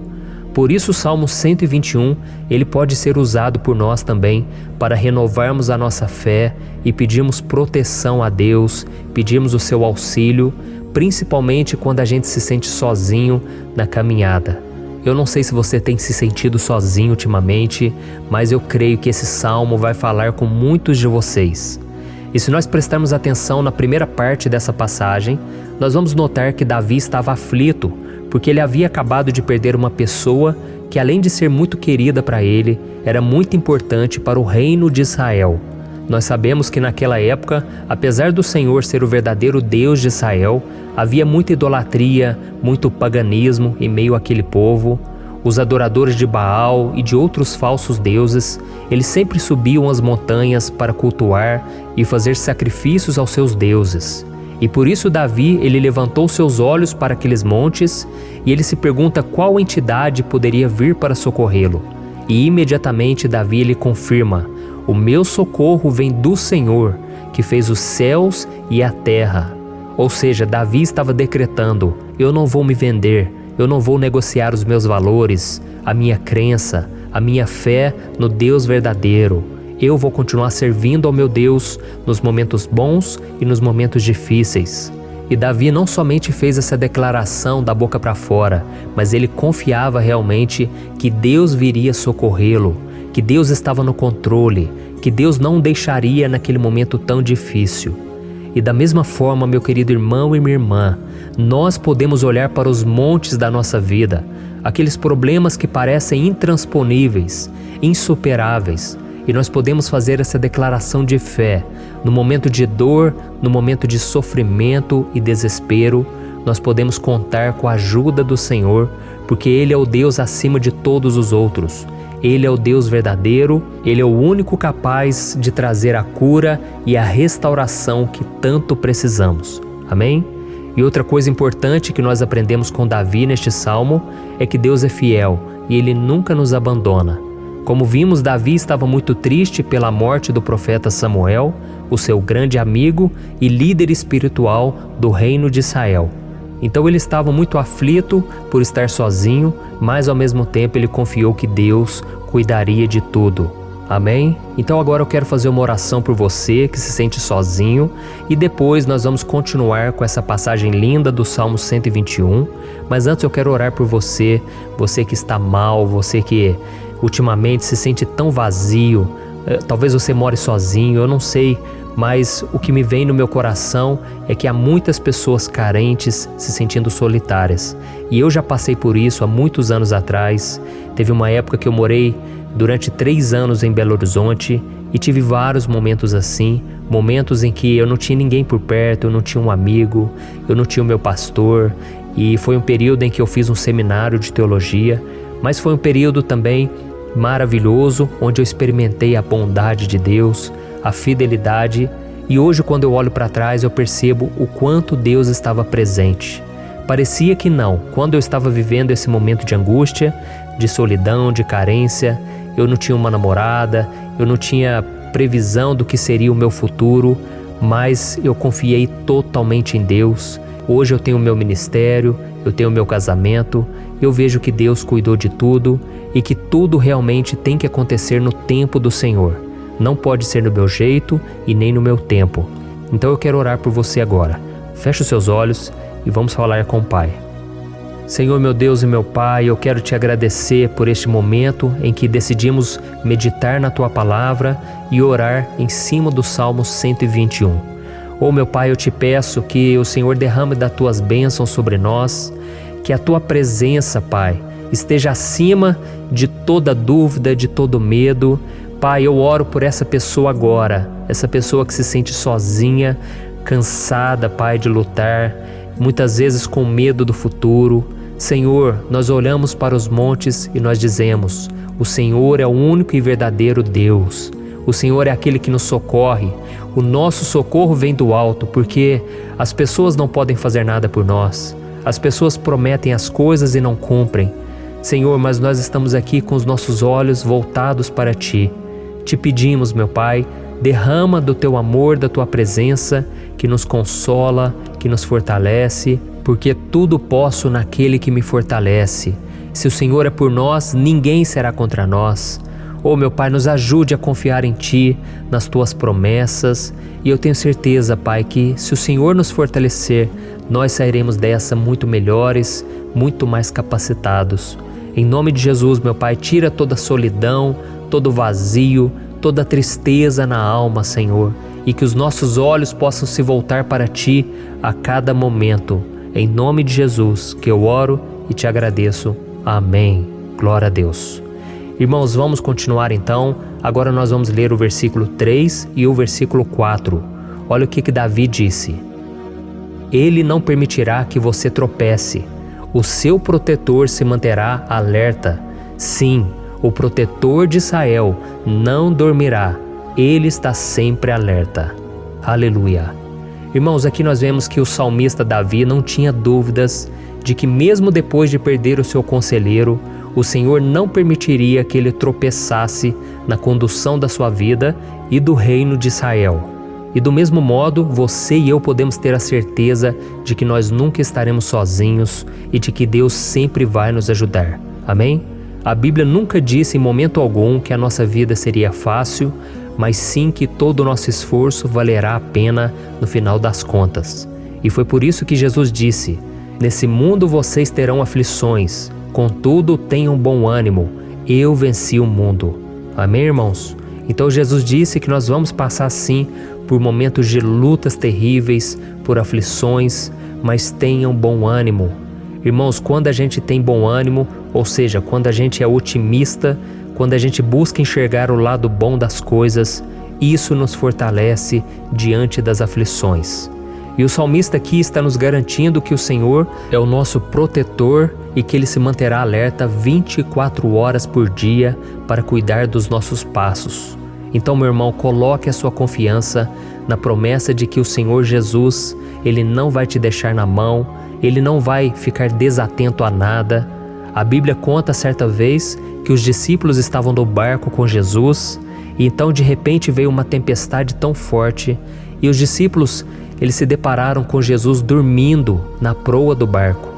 Por isso o Salmo 121, ele pode ser usado por nós também para renovarmos a nossa fé e pedirmos proteção a Deus, pedirmos o seu auxílio, principalmente quando a gente se sente sozinho na caminhada. Eu não sei se você tem se sentido sozinho ultimamente, mas eu creio que esse salmo vai falar com muitos de vocês. E se nós prestarmos atenção na primeira parte dessa passagem, nós vamos notar que Davi estava aflito, porque ele havia acabado de perder uma pessoa que, além de ser muito querida para ele, era muito importante para o reino de Israel. Nós sabemos que naquela época, apesar do Senhor ser o verdadeiro Deus de Israel, havia muita idolatria, muito paganismo em meio àquele povo. Os adoradores de Baal e de outros falsos deuses, eles sempre subiam as montanhas para cultuar e fazer sacrifícios aos seus deuses. E por isso Davi, ele levantou seus olhos para aqueles montes e ele se pergunta qual entidade poderia vir para socorrê-lo. E imediatamente Davi ele confirma: o meu socorro vem do Senhor, que fez os céus e a terra. Ou seja, Davi estava decretando: eu não vou me vender, eu não vou negociar os meus valores, a minha crença, a minha fé no Deus verdadeiro. Eu vou continuar servindo ao meu Deus nos momentos bons e nos momentos difíceis. E Davi não somente fez essa declaração da boca para fora, mas ele confiava realmente que Deus viria socorrê-lo, que Deus estava no controle, que Deus não o deixaria naquele momento tão difícil. E da mesma forma, meu querido irmão e minha irmã, nós podemos olhar para os montes da nossa vida, aqueles problemas que parecem intransponíveis, insuperáveis, e nós podemos fazer essa declaração de fé. No momento de dor, no momento de sofrimento e desespero, nós podemos contar com a ajuda do Senhor, porque Ele é o Deus acima de todos os outros. Ele é o Deus verdadeiro, Ele é o único capaz de trazer a cura e a restauração que tanto precisamos. Amém? E outra coisa importante que nós aprendemos com Davi neste salmo é que Deus é fiel e Ele nunca nos abandona. Como vimos, Davi estava muito triste pela morte do profeta Samuel, o seu grande amigo e líder espiritual do reino de Israel. Então ele estava muito aflito por estar sozinho, mas ao mesmo tempo ele confiou que Deus cuidaria de tudo. Amém? Então agora eu quero fazer uma oração por você que se sente sozinho e depois nós vamos continuar com essa passagem linda do Salmo 121. Mas antes eu quero orar por você, você que está mal, você que ultimamente se sente tão vazio, talvez você more sozinho, eu não sei, mas o que me vem no meu coração é que há muitas pessoas carentes se sentindo solitárias. E eu já passei por isso há muitos anos atrás. Teve uma época que eu morei durante 3 anos em Belo Horizonte e tive vários momentos assim, momentos em que eu não tinha ninguém por perto, eu não tinha um amigo, eu não tinha o meu pastor, e foi um período em que eu fiz um seminário de teologia, mas foi um período também maravilhoso, onde eu experimentei a bondade de Deus, a fidelidade, e hoje quando eu olho para trás eu percebo o quanto Deus estava presente. Parecia que não, quando eu estava vivendo esse momento de angústia, de solidão, de carência, eu não tinha uma namorada, eu não tinha previsão do que seria o meu futuro, mas eu confiei totalmente em Deus. Hoje eu tenho o meu ministério, eu tenho o meu casamento, eu vejo que Deus cuidou de tudo e que tudo realmente tem que acontecer no tempo do Senhor. Não pode ser no meu jeito e nem no meu tempo. Então eu quero orar por você agora. Feche os seus olhos e vamos falar com o Pai. Senhor, meu Deus e meu Pai, eu quero te agradecer por este momento em que decidimos meditar na Tua Palavra e orar em cima do Salmo 121. Oh, meu Pai, eu te peço que o Senhor derrame das Tuas bênçãos sobre nós, que a Tua presença, Pai, esteja acima de toda dúvida, de todo medo. Pai, eu oro por essa pessoa agora, essa pessoa que se sente sozinha, cansada, Pai, de lutar, muitas vezes com medo do futuro. Senhor, nós olhamos para os montes e nós dizemos: o Senhor é o único e verdadeiro Deus. O Senhor é aquele que nos socorre. O nosso socorro vem do alto, porque as pessoas não podem fazer nada por nós. As pessoas prometem as coisas e não cumprem. Senhor, mas nós estamos aqui com os nossos olhos voltados para Ti. Te pedimos, meu Pai, derrama do Teu amor, da Tua presença, que nos consola, que nos fortalece, porque tudo posso naquele que me fortalece. Se o Senhor é por nós, ninguém será contra nós. Oh, meu Pai, nos ajude a confiar em Ti, nas Tuas promessas, e eu tenho certeza, Pai, que se o Senhor nos fortalecer, nós sairemos dessa muito melhores, muito mais capacitados. Em nome de Jesus, meu Pai, tira toda a solidão, todo o vazio, toda a tristeza na alma, Senhor, e que os nossos olhos possam se voltar para Ti a cada momento. Em nome de Jesus que eu oro e te agradeço. Amém. Glória a Deus. Irmãos, vamos continuar então. Agora nós vamos ler o versículo 3 e o versículo 4. Olha o que Davi disse: Ele não permitirá que você tropece. O seu protetor se manterá alerta. Sim, o protetor de Israel não dormirá. Ele está sempre alerta. Aleluia. Irmãos, aqui nós vemos que o salmista Davi não tinha dúvidas de que mesmo depois de perder o seu conselheiro, o Senhor não permitiria que ele tropeçasse na condução da sua vida e do reino de Israel. E do mesmo modo, você e eu podemos ter a certeza de que nós nunca estaremos sozinhos e de que Deus sempre vai nos ajudar. Amém? A Bíblia nunca disse em momento algum que a nossa vida seria fácil, mas sim que todo o nosso esforço valerá a pena no final das contas. E foi por isso que Jesus disse: Nesse mundo vocês terão aflições, contudo tenham bom ânimo, eu venci o mundo. Amém, irmãos? Então Jesus disse que nós vamos passar sim por momentos de lutas terríveis, por aflições, mas tenham bom ânimo. Irmãos, quando a gente tem bom ânimo, ou seja, quando a gente é otimista, quando a gente busca enxergar o lado bom das coisas, isso nos fortalece diante das aflições. E o salmista aqui está nos garantindo que o Senhor é o nosso protetor e que Ele se manterá alerta 24 horas por dia para cuidar dos nossos passos. Então, meu irmão, coloque a sua confiança na promessa de que o Senhor Jesus, Ele não vai te deixar na mão, Ele não vai ficar desatento a nada. A Bíblia conta certa vez que os discípulos estavam no barco com Jesus e então de repente veio uma tempestade tão forte e os discípulos eles se depararam com Jesus dormindo na proa do barco.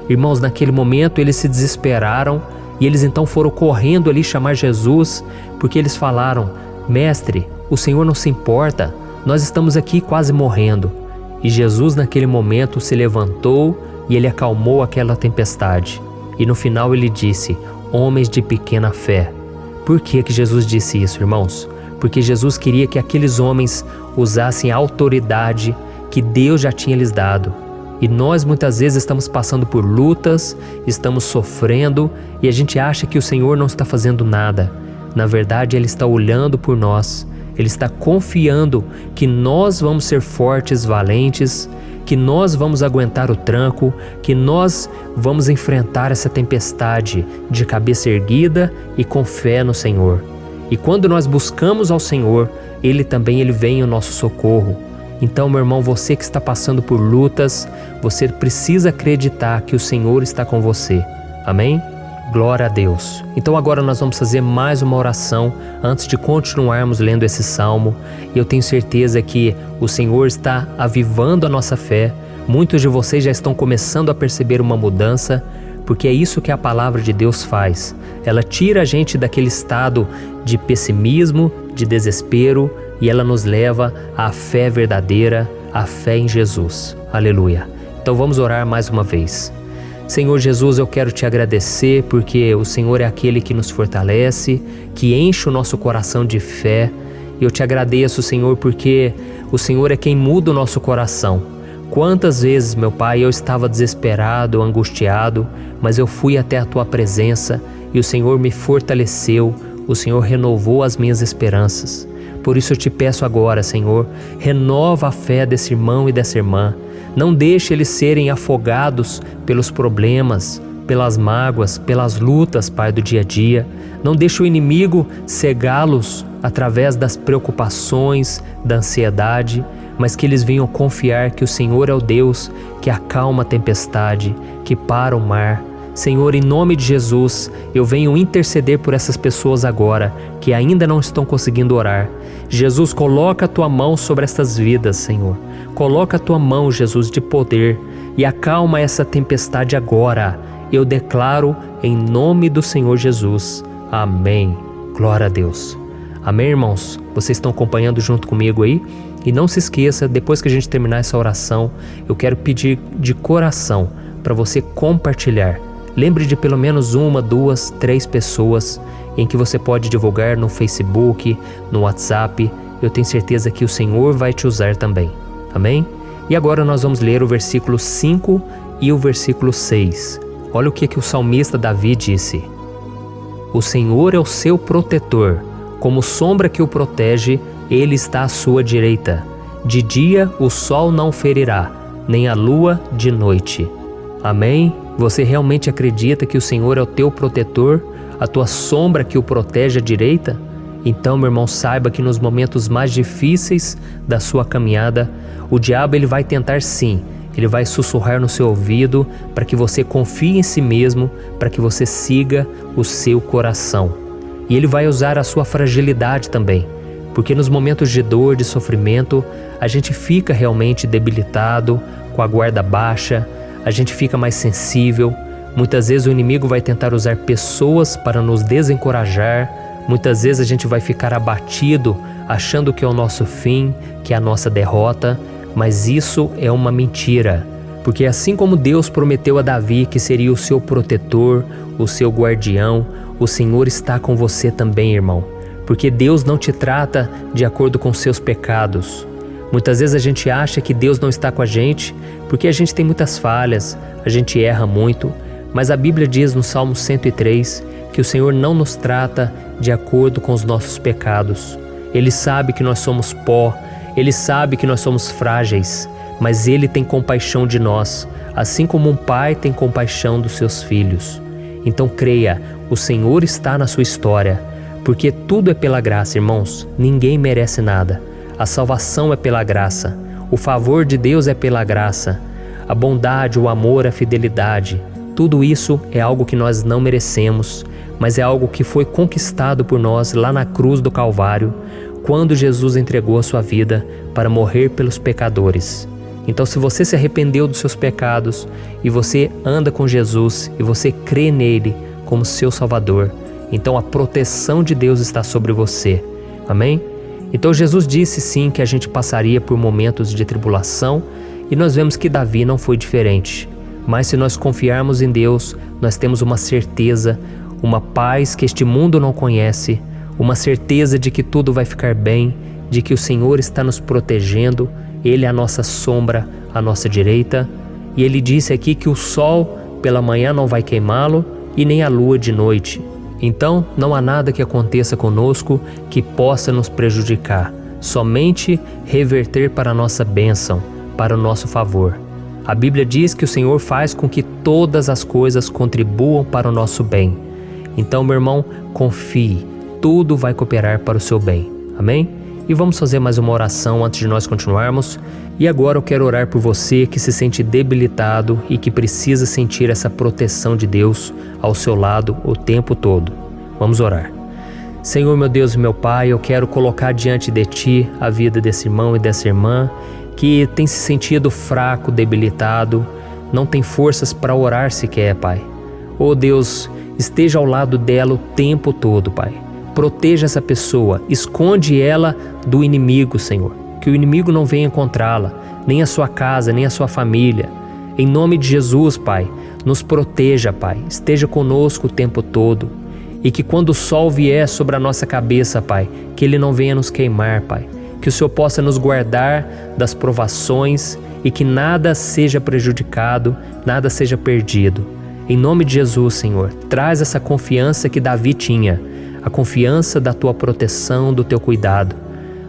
Irmãos, naquele momento eles se desesperaram e eles então foram correndo ali chamar Jesus, porque eles falaram: Mestre, o Senhor não se importa, nós estamos aqui quase morrendo. E Jesus naquele momento se levantou e Ele acalmou aquela tempestade. E no final Ele disse: Homens de pequena fé. Por que Jesus disse isso, irmãos? Porque Jesus queria que aqueles homens usassem a autoridade que Deus já tinha lhes dado. E nós muitas vezes estamos passando por lutas, estamos sofrendo e a gente acha que o Senhor não está fazendo nada. Na verdade, Ele está olhando por nós, Ele está confiando que nós vamos ser fortes, valentes, que nós vamos aguentar o tranco, que nós vamos enfrentar essa tempestade de cabeça erguida e com fé no Senhor. E quando nós buscamos ao Senhor, Ele vem ao nosso socorro. Então, meu irmão, você que está passando por lutas, você precisa acreditar que o Senhor está com você. Amém? Glória a Deus. Então agora nós vamos fazer mais uma oração antes de continuarmos lendo esse salmo. E eu tenho certeza que o Senhor está avivando a nossa fé. Muitos de vocês já estão começando a perceber uma mudança, porque é isso que a palavra de Deus faz. Ela tira a gente daquele estado de pessimismo, de desespero, e ela nos leva à fé verdadeira, à fé em Jesus. Aleluia. Então vamos orar mais uma vez. Senhor Jesus, eu quero te agradecer porque o Senhor é aquele que nos fortalece, que enche o nosso coração de fé. Eu te agradeço, Senhor, porque o Senhor é quem muda o nosso coração. Quantas vezes, meu Pai, eu estava desesperado, angustiado, mas eu fui até a Tua presença e o Senhor me fortaleceu, o Senhor renovou as minhas esperanças. Por isso eu te peço agora, Senhor, renova a fé desse irmão e dessa irmã. Não deixe eles serem afogados pelos problemas, pelas mágoas, pelas lutas, Pai, do dia a dia. Não deixe o inimigo cegá-los através das preocupações, da ansiedade, mas que eles venham confiar que o Senhor é o Deus que acalma a tempestade, que para o mar. Senhor, em nome de Jesus, eu venho interceder por essas pessoas agora, que ainda não estão conseguindo orar. Jesus, coloca a Tua mão sobre estas vidas, Senhor. Coloca a Tua mão, Jesus, de poder e acalma essa tempestade agora. Eu declaro em nome do Senhor Jesus. Amém. Glória a Deus. Amém, irmãos? Vocês estão acompanhando junto comigo aí? E não se esqueça, depois que a gente terminar essa oração, eu quero pedir de coração para você compartilhar. Lembre de pelo menos 1, 2, 3 pessoas em que você pode divulgar no Facebook, no WhatsApp. Eu tenho certeza que o Senhor vai te usar também. Amém? E agora nós vamos ler o versículo 5 e o versículo 6. Olha o que o salmista Davi disse. O Senhor é o seu protetor, como sombra que o protege, Ele está à sua direita. De dia o sol não ferirá, nem a lua de noite. Amém? Você realmente acredita que o Senhor é o teu protetor, a tua sombra que o protege à direita? Então, meu irmão, saiba que nos momentos mais difíceis da sua caminhada, o diabo ele vai tentar sim, ele vai sussurrar no seu ouvido para que você confie em si mesmo, para que você siga o seu coração. E ele vai usar a sua fragilidade também, porque nos momentos de dor, de sofrimento, a gente fica realmente debilitado, com a guarda baixa, a gente fica mais sensível. Muitas vezes o inimigo vai tentar usar pessoas para nos desencorajar. Muitas vezes a gente vai ficar abatido, achando que é o nosso fim, que é a nossa derrota. Mas isso é uma mentira. Porque assim como Deus prometeu a Davi que seria o seu protetor, o seu guardião, o Senhor está com você também, irmão. Porque Deus não te trata de acordo com seus pecados. Muitas vezes a gente acha que Deus não está com a gente porque a gente tem muitas falhas, a gente erra muito, mas a Bíblia diz no Salmo 103 que o Senhor não nos trata de acordo com os nossos pecados. Ele sabe que nós somos pó, Ele sabe que nós somos frágeis, mas Ele tem compaixão de nós, assim como um pai tem compaixão dos seus filhos. Então creia, o Senhor está na sua história, porque tudo é pela graça, irmãos, ninguém merece nada. A salvação é pela graça, o favor de Deus é pela graça, a bondade, o amor, a fidelidade, tudo isso é algo que nós não merecemos, mas é algo que foi conquistado por nós lá na cruz do Calvário, quando Jesus entregou a sua vida para morrer pelos pecadores. Então, se você se arrependeu dos seus pecados e você anda com Jesus e você crê nele como seu Salvador, então a proteção de Deus está sobre você. Amém? Então Jesus disse sim que a gente passaria por momentos de tribulação e nós vemos que Davi não foi diferente. Mas se nós confiarmos em Deus, nós temos uma certeza, uma paz que este mundo não conhece, uma certeza de que tudo vai ficar bem, de que o Senhor está nos protegendo, Ele é a nossa sombra, à nossa direita. E Ele disse aqui que o sol pela manhã não vai queimá-lo e nem a lua de noite. Então, não há nada que aconteça conosco que possa nos prejudicar, somente reverter para a nossa bênção, para o nosso favor. A Bíblia diz que o Senhor faz com que todas as coisas contribuam para o nosso bem. Então, meu irmão, confie, tudo vai cooperar para o seu bem. Amém? E vamos fazer mais uma oração antes de nós continuarmos. E agora eu quero orar por você que se sente debilitado e que precisa sentir essa proteção de Deus ao seu lado o tempo todo. Vamos orar. Senhor, meu Deus e meu Pai, eu quero colocar diante de Ti a vida desse irmão e dessa irmã que tem se sentido fraco, debilitado, não tem forças para orar sequer, Pai. Oh Deus, esteja ao lado dela o tempo todo, Pai. Proteja essa pessoa, esconde ela do inimigo, Senhor. Que o inimigo não venha encontrá-la, nem a sua casa, nem a sua família. Em nome de Jesus, Pai, nos proteja, Pai. Esteja conosco o tempo todo. E que quando o sol vier sobre a nossa cabeça, Pai, que ele não venha nos queimar, Pai. Que o Senhor possa nos guardar das provações e que nada seja prejudicado, nada seja perdido. Em nome de Jesus, Senhor, traz essa confiança que Davi tinha, a confiança da Tua proteção, do Teu cuidado.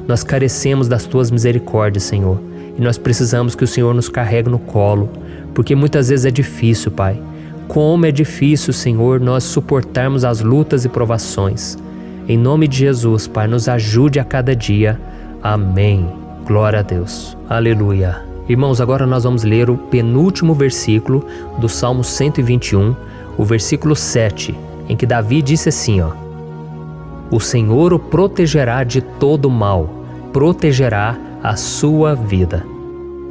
Nós carecemos das Tuas misericórdias, Senhor, e nós precisamos que o Senhor nos carregue no colo, porque muitas vezes é difícil, Pai. Como é difícil, Senhor, nós suportarmos as lutas e provações. Em nome de Jesus, Pai, nos ajude a cada dia. Amém. Glória a Deus. Aleluia. Irmãos, agora nós vamos ler o penúltimo versículo do Salmo 121, o versículo 7, em que Davi disse assim, ó: O Senhor o protegerá de todo mal, protegerá a sua vida.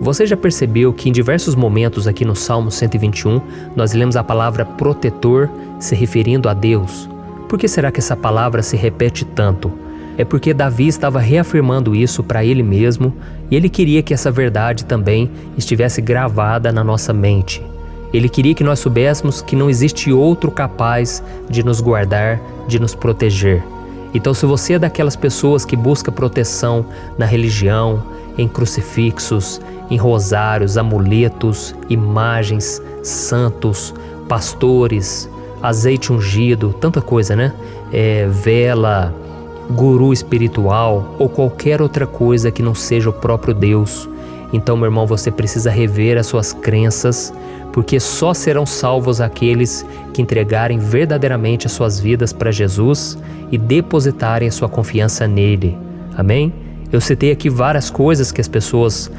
Você já percebeu que em diversos momentos aqui no Salmo 121, nós lemos a palavra protetor se referindo a Deus? Por que será que essa palavra se repete tanto? É porque Davi estava reafirmando isso para ele mesmo e ele queria que essa verdade também estivesse gravada na nossa mente. Ele queria que nós soubéssemos que não existe outro capaz de nos guardar, de nos proteger. Então, se você é daquelas pessoas que busca proteção na religião, em crucifixos, em rosários, amuletos, imagens, santos, pastores, azeite ungido, tanta coisa, né? Vela, guru espiritual ou qualquer outra coisa que não seja o próprio Deus. Então, meu irmão, você precisa rever as suas crenças, porque só serão salvos aqueles que entregarem verdadeiramente as suas vidas para Jesus e depositarem a sua confiança nele. Amém? Eu citei aqui várias coisas que as pessoas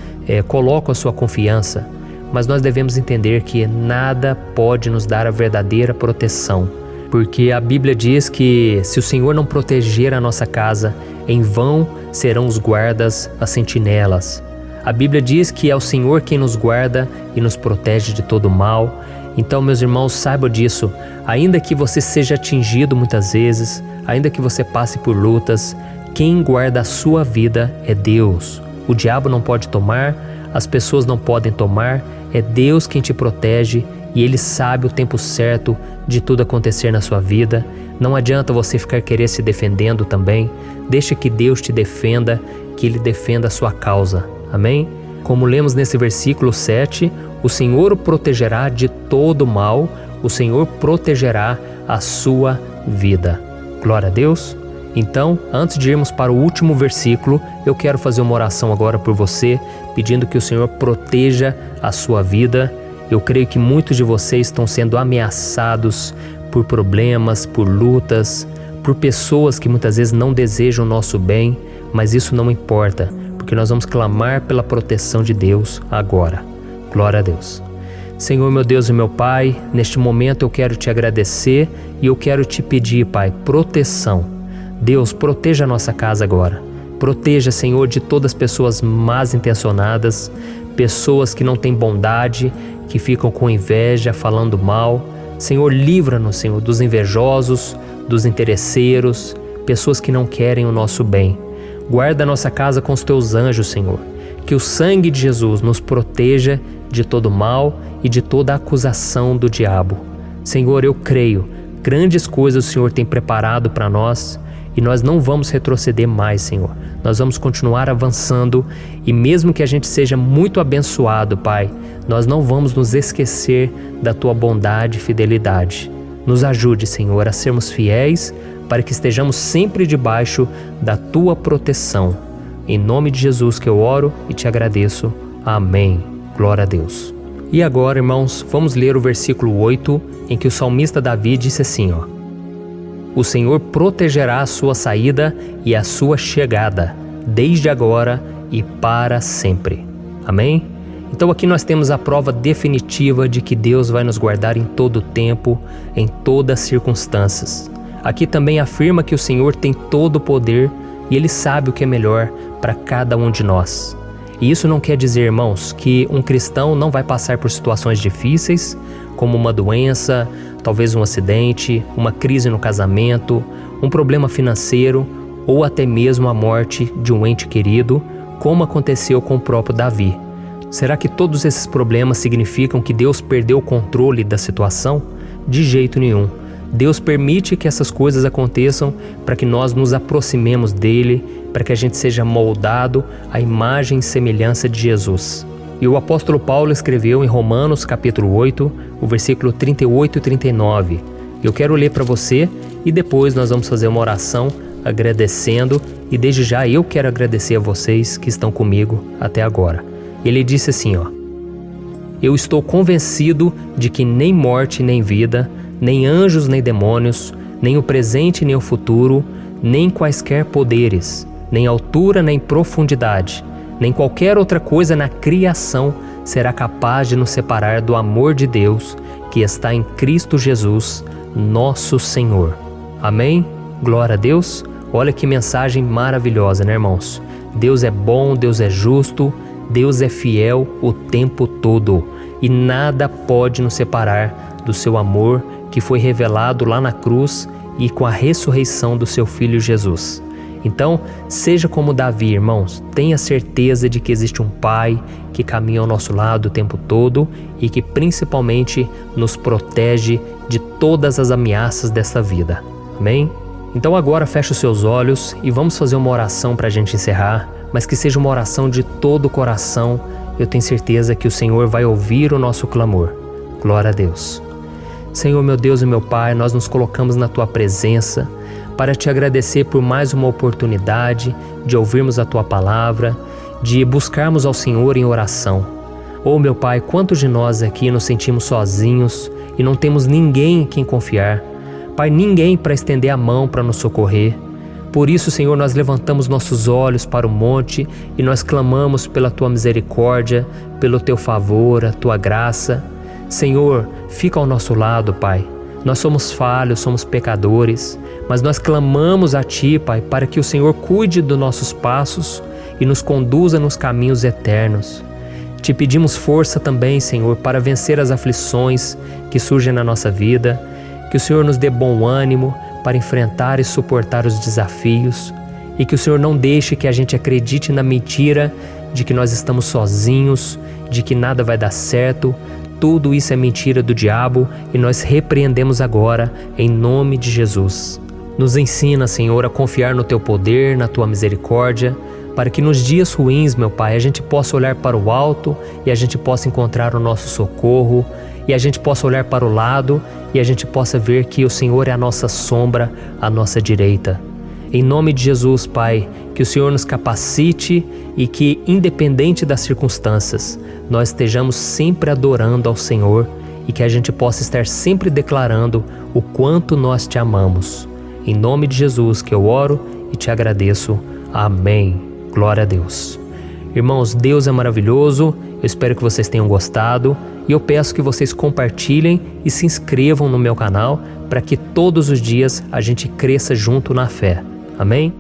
colocam a sua confiança, mas nós devemos entender que nada pode nos dar a verdadeira proteção, porque a Bíblia diz que se o Senhor não proteger a nossa casa, em vão serão os guardas, as sentinelas. A Bíblia diz que é o Senhor quem nos guarda e nos protege de todo mal. Então, meus irmãos, saibam disso. Ainda que você seja atingido muitas vezes, ainda que você passe por lutas, quem guarda a sua vida é Deus. O diabo não pode tomar, as pessoas não podem tomar, é Deus quem te protege e Ele sabe o tempo certo de tudo acontecer na sua vida. Não adianta você ficar querer se defendendo também. Deixa que Deus te defenda, que Ele defenda a sua causa. Amém? Como lemos nesse versículo 7, o Senhor o protegerá de todo mal, o Senhor protegerá a sua vida. Glória a Deus. Então, antes de irmos para o último versículo, eu quero fazer uma oração agora por você, pedindo que o Senhor proteja a sua vida. Eu creio que muitos de vocês estão sendo ameaçados por problemas, por lutas, por pessoas que muitas vezes não desejam o nosso bem, mas isso não importa, porque nós vamos clamar pela proteção de Deus agora. Glória a Deus. Senhor, meu Deus e meu Pai, neste momento eu quero te agradecer e eu quero te pedir, Pai, proteção. Deus, proteja a nossa casa agora. Proteja, Senhor, de todas as pessoas más intencionadas, pessoas que não têm bondade, que ficam com inveja, falando mal. Senhor, livra-nos, Senhor, dos invejosos, dos interesseiros, pessoas que não querem o nosso bem. Guarda a nossa casa com os teus anjos, Senhor. Que o sangue de Jesus nos proteja de todo mal e de toda acusação do diabo. Senhor, eu creio, grandes coisas o Senhor tem preparado para nós e nós não vamos retroceder mais, Senhor. Nós vamos continuar avançando e mesmo que a gente seja muito abençoado, Pai, nós não vamos nos esquecer da Tua bondade e fidelidade. Nos ajude, Senhor, a sermos fiéis para que estejamos sempre debaixo da Tua proteção. Em nome de Jesus que eu oro e te agradeço. Amém. Glória a Deus. E agora, irmãos, vamos ler o versículo 8, em que o salmista Davi disse assim, ó: O Senhor protegerá a sua saída e a sua chegada, desde agora e para sempre. Amém? Então aqui nós temos a prova definitiva de que Deus vai nos guardar em todo o tempo, em todas as circunstâncias. Aqui também afirma que o Senhor tem todo o poder e Ele sabe o que é melhor para cada um de nós. E isso não quer dizer, irmãos, que um cristão não vai passar por situações difíceis, como uma doença, talvez um acidente, uma crise no casamento, um problema financeiro ou até mesmo a morte de um ente querido, como aconteceu com o próprio Davi. Será que todos esses problemas significam que Deus perdeu o controle da situação? De jeito nenhum. Deus permite que essas coisas aconteçam para que nós nos aproximemos dele, para que a gente seja moldado à imagem e semelhança de Jesus. E o apóstolo Paulo escreveu em Romanos capítulo 8, o versículo 38 e 39. Eu quero ler para você e depois nós vamos fazer uma oração agradecendo, e desde já eu quero agradecer a vocês que estão comigo até agora. Ele disse assim, eu estou convencido de que nem morte nem vida, nem anjos nem demônios, nem o presente nem o futuro, nem quaisquer poderes, nem altura nem profundidade, nem qualquer outra coisa na criação será capaz de nos separar do amor de Deus que está em Cristo Jesus, nosso Senhor. Amém? Glória a Deus. Olha que mensagem maravilhosa, né, irmãos? Deus é bom, Deus é justo, Deus é fiel o tempo todo e nada pode nos separar do seu amor que foi revelado lá na cruz e com a ressurreição do seu Filho Jesus. Então, seja como Davi, irmãos, tenha certeza de que existe um Pai que caminha ao nosso lado o tempo todo e que principalmente nos protege de todas as ameaças desta vida. Amém? Então agora feche os seus olhos e vamos fazer uma oração para a gente encerrar, mas que seja uma oração de todo o coração. Eu tenho certeza que o Senhor vai ouvir o nosso clamor. Glória a Deus. Senhor, meu Deus e meu Pai, nós nos colocamos na Tua presença para Te agradecer por mais uma oportunidade de ouvirmos a Tua palavra, de buscarmos ao Senhor em oração. Oh, meu Pai, quantos de nós aqui nos sentimos sozinhos e não temos ninguém em quem confiar. Pai, ninguém para estender a mão para nos socorrer. Por isso, Senhor, nós levantamos nossos olhos para o monte e nós clamamos pela Tua misericórdia, pelo Teu favor, a Tua graça. Senhor, fica ao nosso lado, Pai. Nós somos falhos, somos pecadores, mas nós clamamos a Ti, Pai, para que o Senhor cuide dos nossos passos e nos conduza nos caminhos eternos. Te pedimos força também, Senhor, para vencer as aflições que surgem na nossa vida, que o Senhor nos dê bom ânimo para enfrentar e suportar os desafios e que o Senhor não deixe que a gente acredite na mentira de que nós estamos sozinhos, de que nada vai dar certo. Tudo isso é mentira do diabo e nós repreendemos agora em nome de Jesus. Nos ensina, Senhor, a confiar no Teu poder, na Tua misericórdia, para que nos dias ruins, meu Pai, a gente possa olhar para o alto e a gente possa encontrar o nosso socorro, e a gente possa olhar para o lado e a gente possa ver que o Senhor é a nossa sombra, a nossa direita. Em nome de Jesus, Pai, que o Senhor nos capacite e que, independente das circunstâncias, nós estejamos sempre adorando ao Senhor e que a gente possa estar sempre declarando o quanto nós Te amamos. Em nome de Jesus que eu oro e Te agradeço. Amém. Glória a Deus. Irmãos, Deus é maravilhoso. Eu espero que vocês tenham gostado e eu peço que vocês compartilhem e se inscrevam no meu canal para que todos os dias a gente cresça junto na fé. Amém?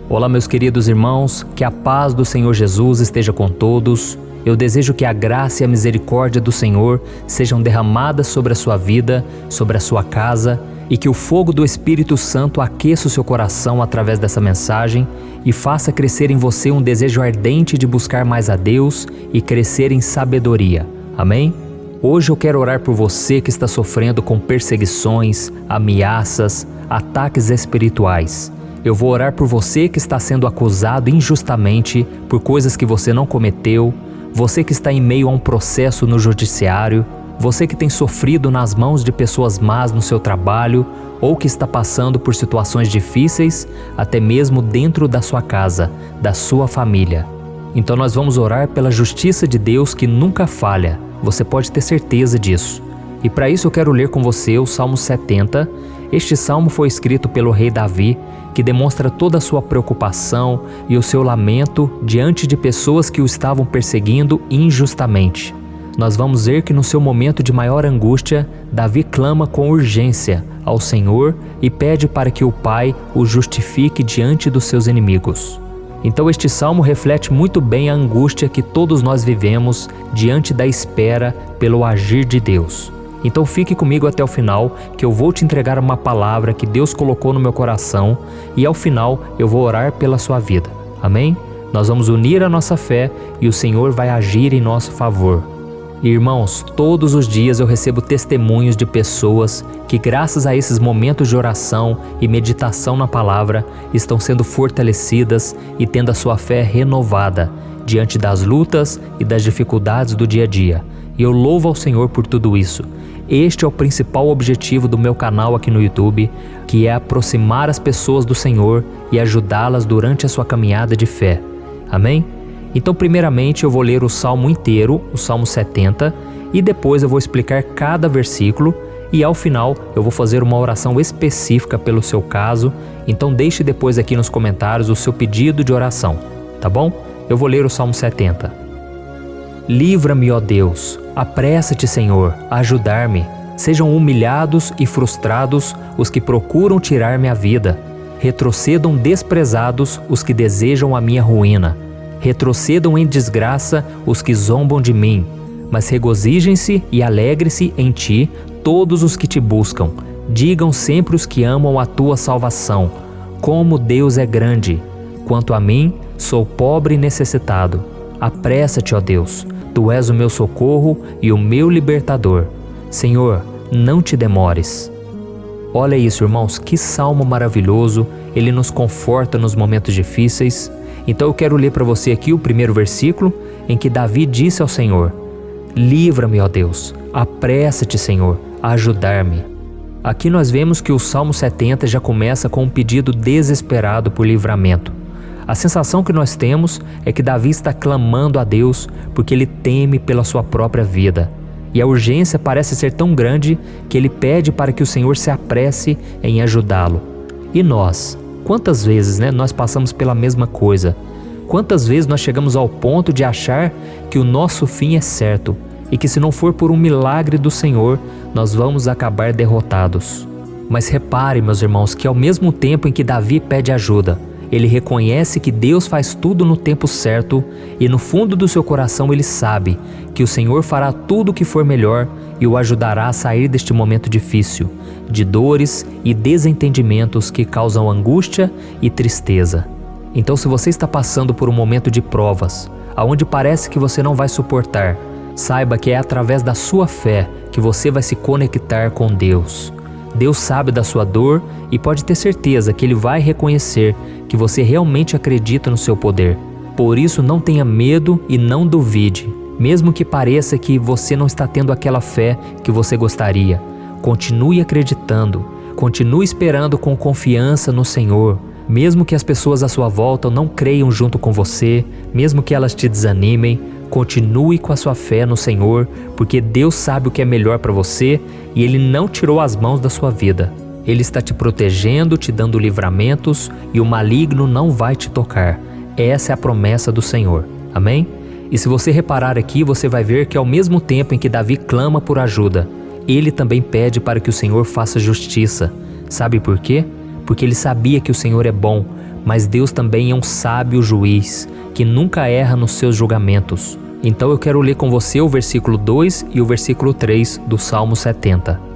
Olá, meus queridos irmãos, que a paz do Senhor Jesus esteja com todos. Eu desejo que a graça e a misericórdia do Senhor sejam derramadas sobre a sua vida, sobre a sua casa, e que o fogo do Espírito Santo aqueça o seu coração através dessa mensagem e faça crescer em você um desejo ardente de buscar mais a Deus e crescer em sabedoria. Amém? Hoje eu quero orar por você que está sofrendo com perseguições, ameaças, ataques espirituais. Eu vou orar por você que está sendo acusado injustamente por coisas que você não cometeu, você que está em meio a um processo no judiciário, você que tem sofrido nas mãos de pessoas más no seu trabalho ou que está passando por situações difíceis, até mesmo dentro da sua casa, da sua família. Então nós vamos orar pela justiça de Deus que nunca falha, você pode ter certeza disso. E para isso eu quero ler com você o Salmo 70. Este salmo foi escrito pelo rei Davi, que demonstra toda a sua preocupação e o seu lamento diante de pessoas que o estavam perseguindo injustamente. Nós vamos ver que no seu momento de maior angústia, Davi clama com urgência ao Senhor e pede para que o Pai o justifique diante dos seus inimigos. Então este salmo reflete muito bem a angústia que todos nós vivemos diante da espera pelo agir de Deus. Então fique comigo até o final, que eu vou te entregar uma palavra que Deus colocou no meu coração e ao final eu vou orar pela sua vida. Amém? Nós vamos unir a nossa fé e o Senhor vai agir em nosso favor. Irmãos, todos os dias eu recebo testemunhos de pessoas que, graças a esses momentos de oração e meditação na palavra, estão sendo fortalecidas e tendo a sua fé renovada. diante das lutas e das dificuldades do dia a dia. E eu louvo ao Senhor por tudo isso. Este é o principal objetivo do meu canal aqui no YouTube, que é aproximar as pessoas do Senhor e ajudá-las durante a sua caminhada de fé. Amém? Então, primeiramente, eu vou ler o Salmo inteiro, o Salmo 70, e depois eu vou explicar cada versículo, e ao final eu vou fazer uma oração específica pelo seu caso. Então deixe depois aqui nos comentários o seu pedido de oração, tá bom? Eu vou ler o Salmo 70. Livra-me, ó Deus, apressa-te, Senhor, a ajudar-me. Sejam humilhados e frustrados os que procuram tirar-me a vida. Retrocedam desprezados os que desejam a minha ruína. Retrocedam em desgraça os que zombam de mim. Mas regozijem-se e alegre-se em ti todos os que te buscam. Digam sempre os que amam a tua salvação, como Deus é grande. Quanto a mim, sou pobre e necessitado. Apressa-te, ó Deus, tu és o meu socorro e o meu libertador. Senhor, não te demores. Olha isso, irmãos, que salmo maravilhoso, ele nos conforta nos momentos difíceis. Então eu quero ler para você aqui o primeiro versículo, em que Davi disse ao Senhor: livra-me, ó Deus, apressa-te, Senhor, a ajudar-me. Aqui nós vemos que o Salmo 70 já começa com um pedido desesperado por livramento. A sensação que nós temos é que Davi está clamando a Deus porque ele teme pela sua própria vida. E a urgência parece ser tão grande que ele pede para que o Senhor se apresse em ajudá-lo. E nós? Quantas vezes nós passamos pela mesma coisa? Quantas vezes nós chegamos ao ponto de achar que o nosso fim é certo e que se não for por um milagre do Senhor, nós vamos acabar derrotados? Mas repare, meus irmãos, que ao mesmo tempo em que Davi pede ajuda, ele reconhece que Deus faz tudo no tempo certo e no fundo do seu coração ele sabe que o Senhor fará tudo o que for melhor e o ajudará a sair deste momento difícil, de dores e desentendimentos que causam angústia e tristeza. Então, se você está passando por um momento de provas, aonde parece que você não vai suportar, saiba que é através da sua fé que você vai se conectar com Deus. Deus sabe da sua dor e pode ter certeza que Ele vai reconhecer que você realmente acredita no seu poder. Por isso, não tenha medo e não duvide, mesmo que pareça que você não está tendo aquela fé que você gostaria. Continue acreditando, continue esperando com confiança no Senhor. Mesmo que as pessoas à sua volta não creiam junto com você, mesmo que elas te desanimem, continue com a sua fé no Senhor, porque Deus sabe o que é melhor para você e Ele não tirou as mãos da sua vida. Ele está te protegendo, te dando livramentos e o maligno não vai te tocar. Essa é a promessa do Senhor. Amém? E se você reparar aqui, você vai ver que ao mesmo tempo em que Davi clama por ajuda, ele também pede para que o Senhor faça justiça. Sabe por quê? Porque ele sabia que o Senhor é bom, mas Deus também é um sábio juiz, que nunca erra nos seus julgamentos. Então eu quero ler com você o versículo 2 e o versículo 3 do Salmo 70.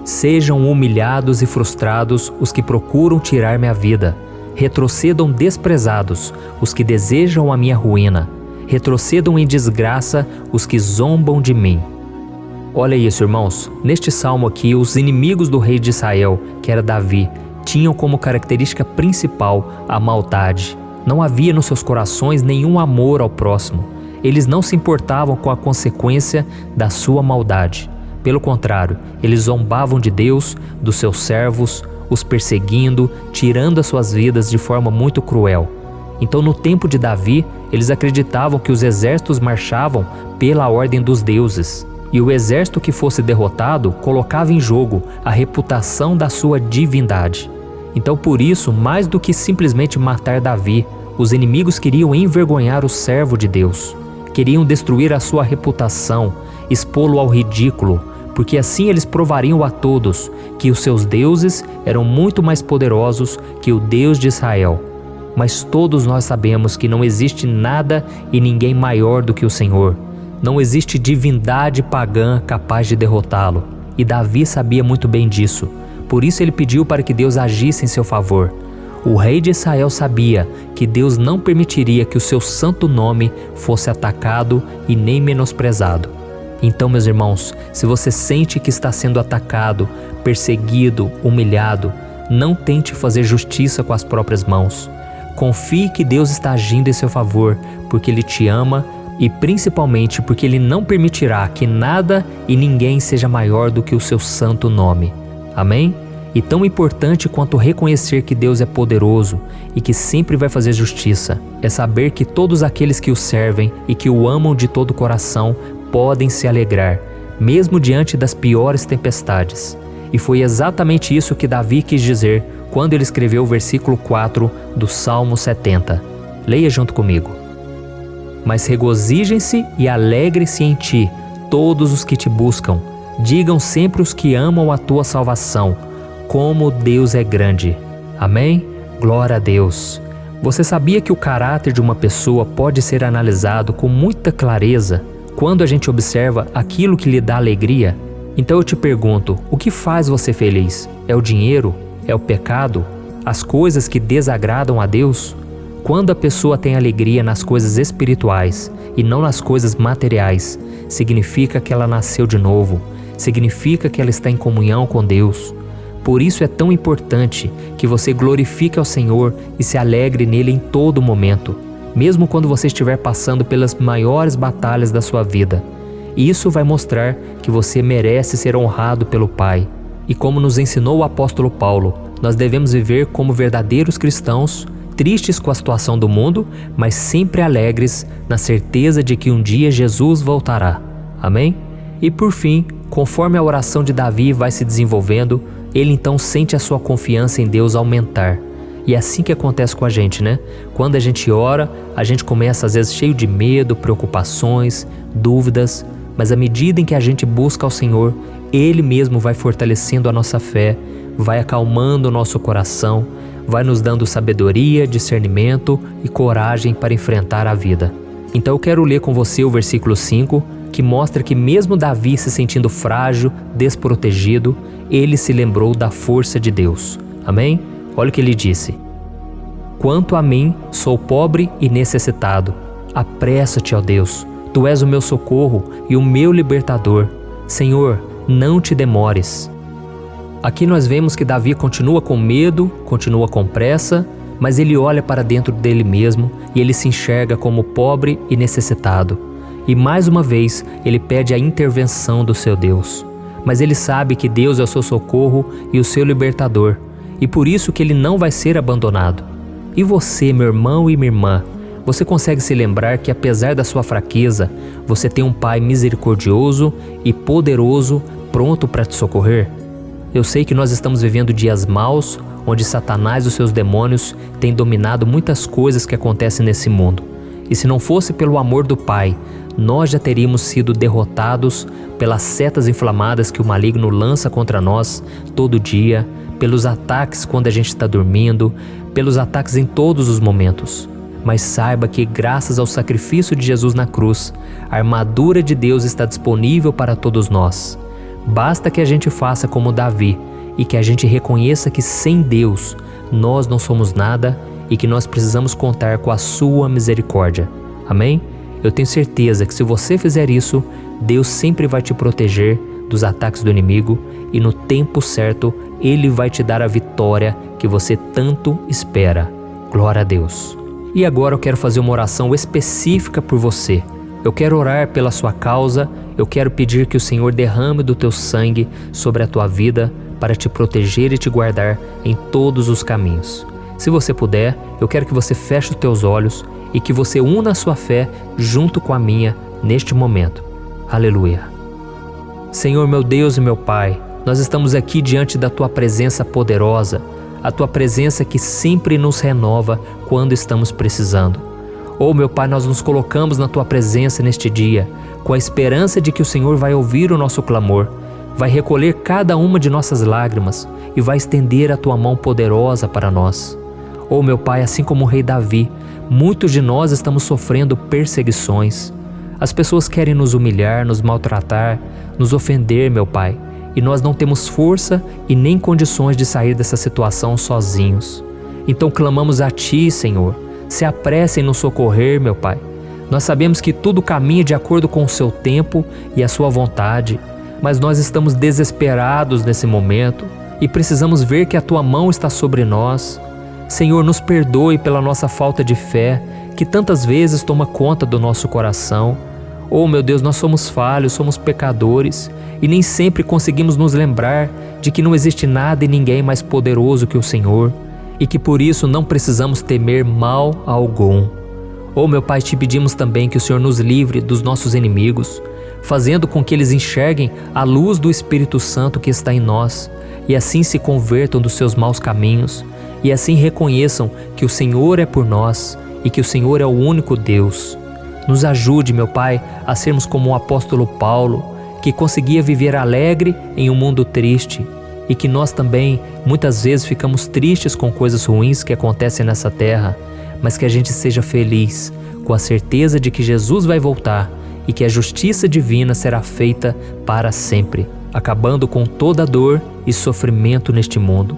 Sejam humilhados e frustrados os que procuram tirar-me a vida. Retrocedam desprezados os que desejam a minha ruína. Retrocedam em desgraça os que zombam de mim. Olha isso, irmãos. Neste salmo aqui, os inimigos do rei de Israel, que era Davi, tinham como característica principal a maldade. Não havia nos seus corações nenhum amor ao próximo. Eles não se importavam com a consequência da sua maldade. Pelo contrário, eles zombavam de Deus, dos seus servos, os perseguindo, tirando as suas vidas de forma muito cruel. Então, no tempo de Davi, eles acreditavam que os exércitos marchavam pela ordem dos deuses. E o exército que fosse derrotado colocava em jogo a reputação da sua divindade. Então, por isso, mais do que simplesmente matar Davi, os inimigos queriam envergonhar o servo de Deus. Queriam destruir a sua reputação, expô-lo ao ridículo, porque assim eles provariam a todos que os seus deuses eram muito mais poderosos que o Deus de Israel. Mas todos nós sabemos que não existe nada e ninguém maior do que o Senhor. Não existe divindade pagã capaz de derrotá-lo. E Davi sabia muito bem disso. Por isso ele pediu para que Deus agisse em seu favor. O rei de Israel sabia que Deus não permitiria que o seu santo nome fosse atacado e nem menosprezado. Então, meus irmãos, se você sente que está sendo atacado, perseguido, humilhado, não tente fazer justiça com as próprias mãos. Confie que Deus está agindo em seu favor, porque Ele te ama e principalmente porque Ele não permitirá que nada e ninguém seja maior do que o seu santo nome. Amém? E tão importante quanto reconhecer que Deus é poderoso e que sempre vai fazer justiça, é saber que todos aqueles que o servem e que o amam de todo o coração podem se alegrar, mesmo diante das piores tempestades. E foi exatamente isso que Davi quis dizer quando ele escreveu o versículo 4 do Salmo 70. Leia junto comigo. Mas regozijem-se e alegrem-se em ti, todos os que te buscam. Digam sempre os que amam a tua salvação, como Deus é grande. Amém? Glória a Deus. Você sabia que o caráter de uma pessoa pode ser analisado com muita clareza quando a gente observa aquilo que lhe dá alegria? Então eu te pergunto, o que faz você feliz? É o dinheiro? É o pecado? As coisas que desagradam a Deus? Quando a pessoa tem alegria nas coisas espirituais e não nas coisas materiais, significa que ela nasceu de novo, significa que ela está em comunhão com Deus. Por isso é tão importante que você glorifique ao Senhor e se alegre nele em todo momento, mesmo quando você estiver passando pelas maiores batalhas da sua vida. Isso vai mostrar que você merece ser honrado pelo Pai. E como nos ensinou o apóstolo Paulo, nós devemos viver como verdadeiros cristãos, tristes com a situação do mundo, mas sempre alegres na certeza de que um dia Jesus voltará. Amém? E por fim, conforme a oração de Davi vai se desenvolvendo, ele então sente a sua confiança em Deus aumentar. E é assim que acontece com a gente, né? Quando a gente ora, a gente começa às vezes cheio de medo, preocupações, dúvidas, mas à medida em que a gente busca ao Senhor, Ele mesmo vai fortalecendo a nossa fé, vai acalmando o nosso coração, vai nos dando sabedoria, discernimento e coragem para enfrentar a vida. Então eu quero ler com você o versículo 5, que mostra que mesmo Davi se sentindo frágil, desprotegido, ele se lembrou da força de Deus. Amém? Olha o que ele disse. Quanto a mim, sou pobre e necessitado. Apressa-te, ó Deus. Tu és o meu socorro e o meu libertador. Senhor, não te demores. Aqui nós vemos que Davi continua com medo, continua com pressa, mas ele olha para dentro dele mesmo e ele se enxerga como pobre e necessitado. E mais uma vez ele pede a intervenção do seu Deus. Mas ele sabe que Deus é o seu socorro e o seu libertador, e por isso que ele não vai ser abandonado. E você, meu irmão e minha irmã, você consegue se lembrar que apesar da sua fraqueza, você tem um Pai misericordioso e poderoso pronto para te socorrer? Eu sei que nós estamos vivendo dias maus, onde Satanás e os seus demônios têm dominado muitas coisas que acontecem nesse mundo. E se não fosse pelo amor do Pai, nós já teríamos sido derrotados pelas setas inflamadas que o maligno lança contra nós todo dia, pelos ataques quando a gente está dormindo, pelos ataques em todos os momentos. Mas saiba que graças ao sacrifício de Jesus na cruz, a armadura de Deus está disponível para todos nós. Basta que a gente faça como Davi e que a gente reconheça que sem Deus nós não somos nada e que nós precisamos contar com a sua misericórdia. Amém? Eu tenho certeza que se você fizer isso, Deus sempre vai te proteger dos ataques do inimigo e no tempo certo Ele vai te dar a vitória que você tanto espera. Glória a Deus. E agora eu quero fazer uma oração específica por você. Eu quero orar pela sua causa, eu quero pedir que o Senhor derrame do teu sangue sobre a tua vida para te proteger e te guardar em todos os caminhos. Se você puder, eu quero que você feche os teus olhos e que você una a sua fé junto com a minha neste momento. Aleluia. Senhor, meu Deus e meu Pai, nós estamos aqui diante da Tua presença poderosa, a Tua presença que sempre nos renova quando estamos precisando. Oh, meu Pai, nós nos colocamos na Tua presença neste dia, com a esperança de que o Senhor vai ouvir o nosso clamor, vai recolher cada uma de nossas lágrimas e vai estender a Tua mão poderosa para nós. Oh, meu Pai, assim como o rei Davi, muitos de nós estamos sofrendo perseguições. As pessoas querem nos humilhar, nos maltratar, nos ofender, meu Pai, e nós não temos força e nem condições de sair dessa situação sozinhos. Então clamamos a Ti, Senhor, se apresse em nos socorrer, meu Pai. Nós sabemos que tudo caminha de acordo com o Seu tempo e a Sua vontade, mas nós estamos desesperados nesse momento e precisamos ver que a Tua mão está sobre nós. Senhor, nos perdoe pela nossa falta de fé, que tantas vezes toma conta do nosso coração. Oh, meu Deus, nós somos falhos, somos pecadores e nem sempre conseguimos nos lembrar de que não existe nada e ninguém mais poderoso que o Senhor e que por isso não precisamos temer mal algum. Oh, meu Pai, te pedimos também que o Senhor nos livre dos nossos inimigos, fazendo com que eles enxerguem a luz do Espírito Santo que está em nós e assim se convertam dos seus maus caminhos e assim reconheçam que o Senhor é por nós e que o Senhor é o único Deus. Nos ajude, meu Pai, a sermos como o apóstolo Paulo, que conseguia viver alegre em um mundo triste e que nós também muitas vezes ficamos tristes com coisas ruins que acontecem nessa terra, mas que a gente seja feliz com a certeza de que Jesus vai voltar e que a justiça divina será feita para sempre, acabando com toda dor e sofrimento neste mundo.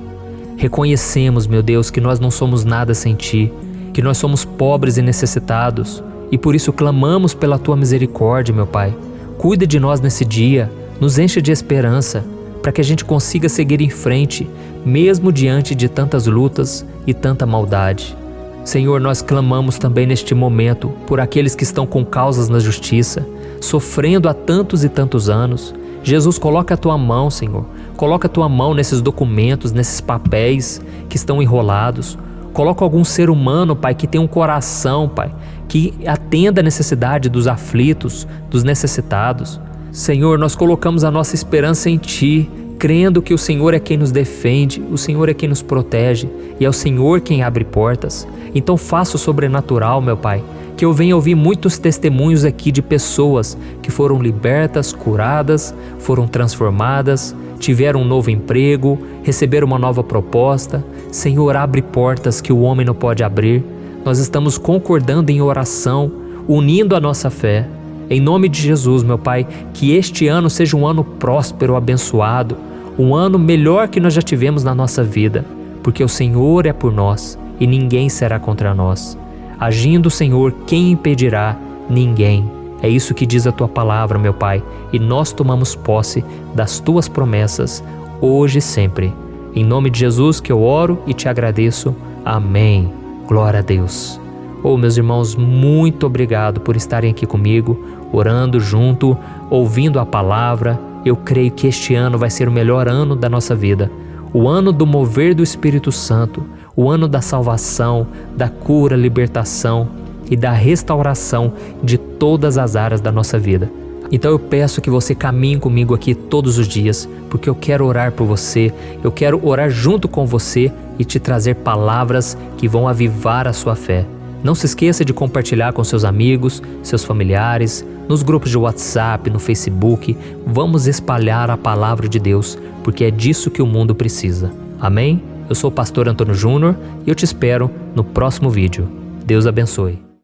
Reconhecemos, meu Deus, que nós não somos nada sem Ti, que nós somos pobres e necessitados e por isso clamamos pela Tua misericórdia, meu Pai. Cuida de nós nesse dia, nos encha de esperança, para que a gente consiga seguir em frente, mesmo diante de tantas lutas e tanta maldade. Senhor, nós clamamos também neste momento por aqueles que estão com causas na justiça, sofrendo há tantos e tantos anos. Jesus, coloca a Tua mão, Senhor. Coloca a Tua mão nesses documentos, nesses papéis que estão enrolados. Coloca algum ser humano, Pai, que tem um coração, Pai, que atenda a necessidade dos aflitos, dos necessitados. Senhor, nós colocamos a nossa esperança em Ti, crendo que o Senhor é quem nos defende, o Senhor é quem nos protege e é o Senhor quem abre portas. Então faça o sobrenatural, meu Pai, que eu venha ouvir muitos testemunhos aqui de pessoas que foram libertas, curadas, foram transformadas, tiveram um novo emprego, receberam uma nova proposta. Senhor, abre portas que o homem não pode abrir. Nós estamos concordando em oração, unindo a nossa fé. Em nome de Jesus, meu Pai, que este ano seja um ano próspero, abençoado, um ano melhor que nós já tivemos na nossa vida, porque o Senhor é por nós e ninguém será contra nós. Agindo o Senhor, quem impedirá? Ninguém. É isso que diz a Tua palavra, meu Pai, e nós tomamos posse das Tuas promessas, hoje e sempre. Em nome de Jesus que eu oro e te agradeço. Amém. Glória a Deus. Oh, meus irmãos, muito obrigado por estarem aqui comigo, orando junto, ouvindo a palavra. Eu creio que este ano vai ser o melhor ano da nossa vida. O ano do mover do Espírito Santo, o ano da salvação, da cura, libertação e da restauração de todas as áreas da nossa vida. Então eu peço que você caminhe comigo aqui todos os dias, porque eu quero orar por você, eu quero orar junto com você e te trazer palavras que vão avivar a sua fé. Não se esqueça de compartilhar com seus amigos, seus familiares, nos grupos de WhatsApp, no Facebook. Vamos espalhar a palavra de Deus, porque é disso que o mundo precisa. Amém? Eu sou o pastor Antônio Júnior e eu te espero no próximo vídeo. Deus abençoe.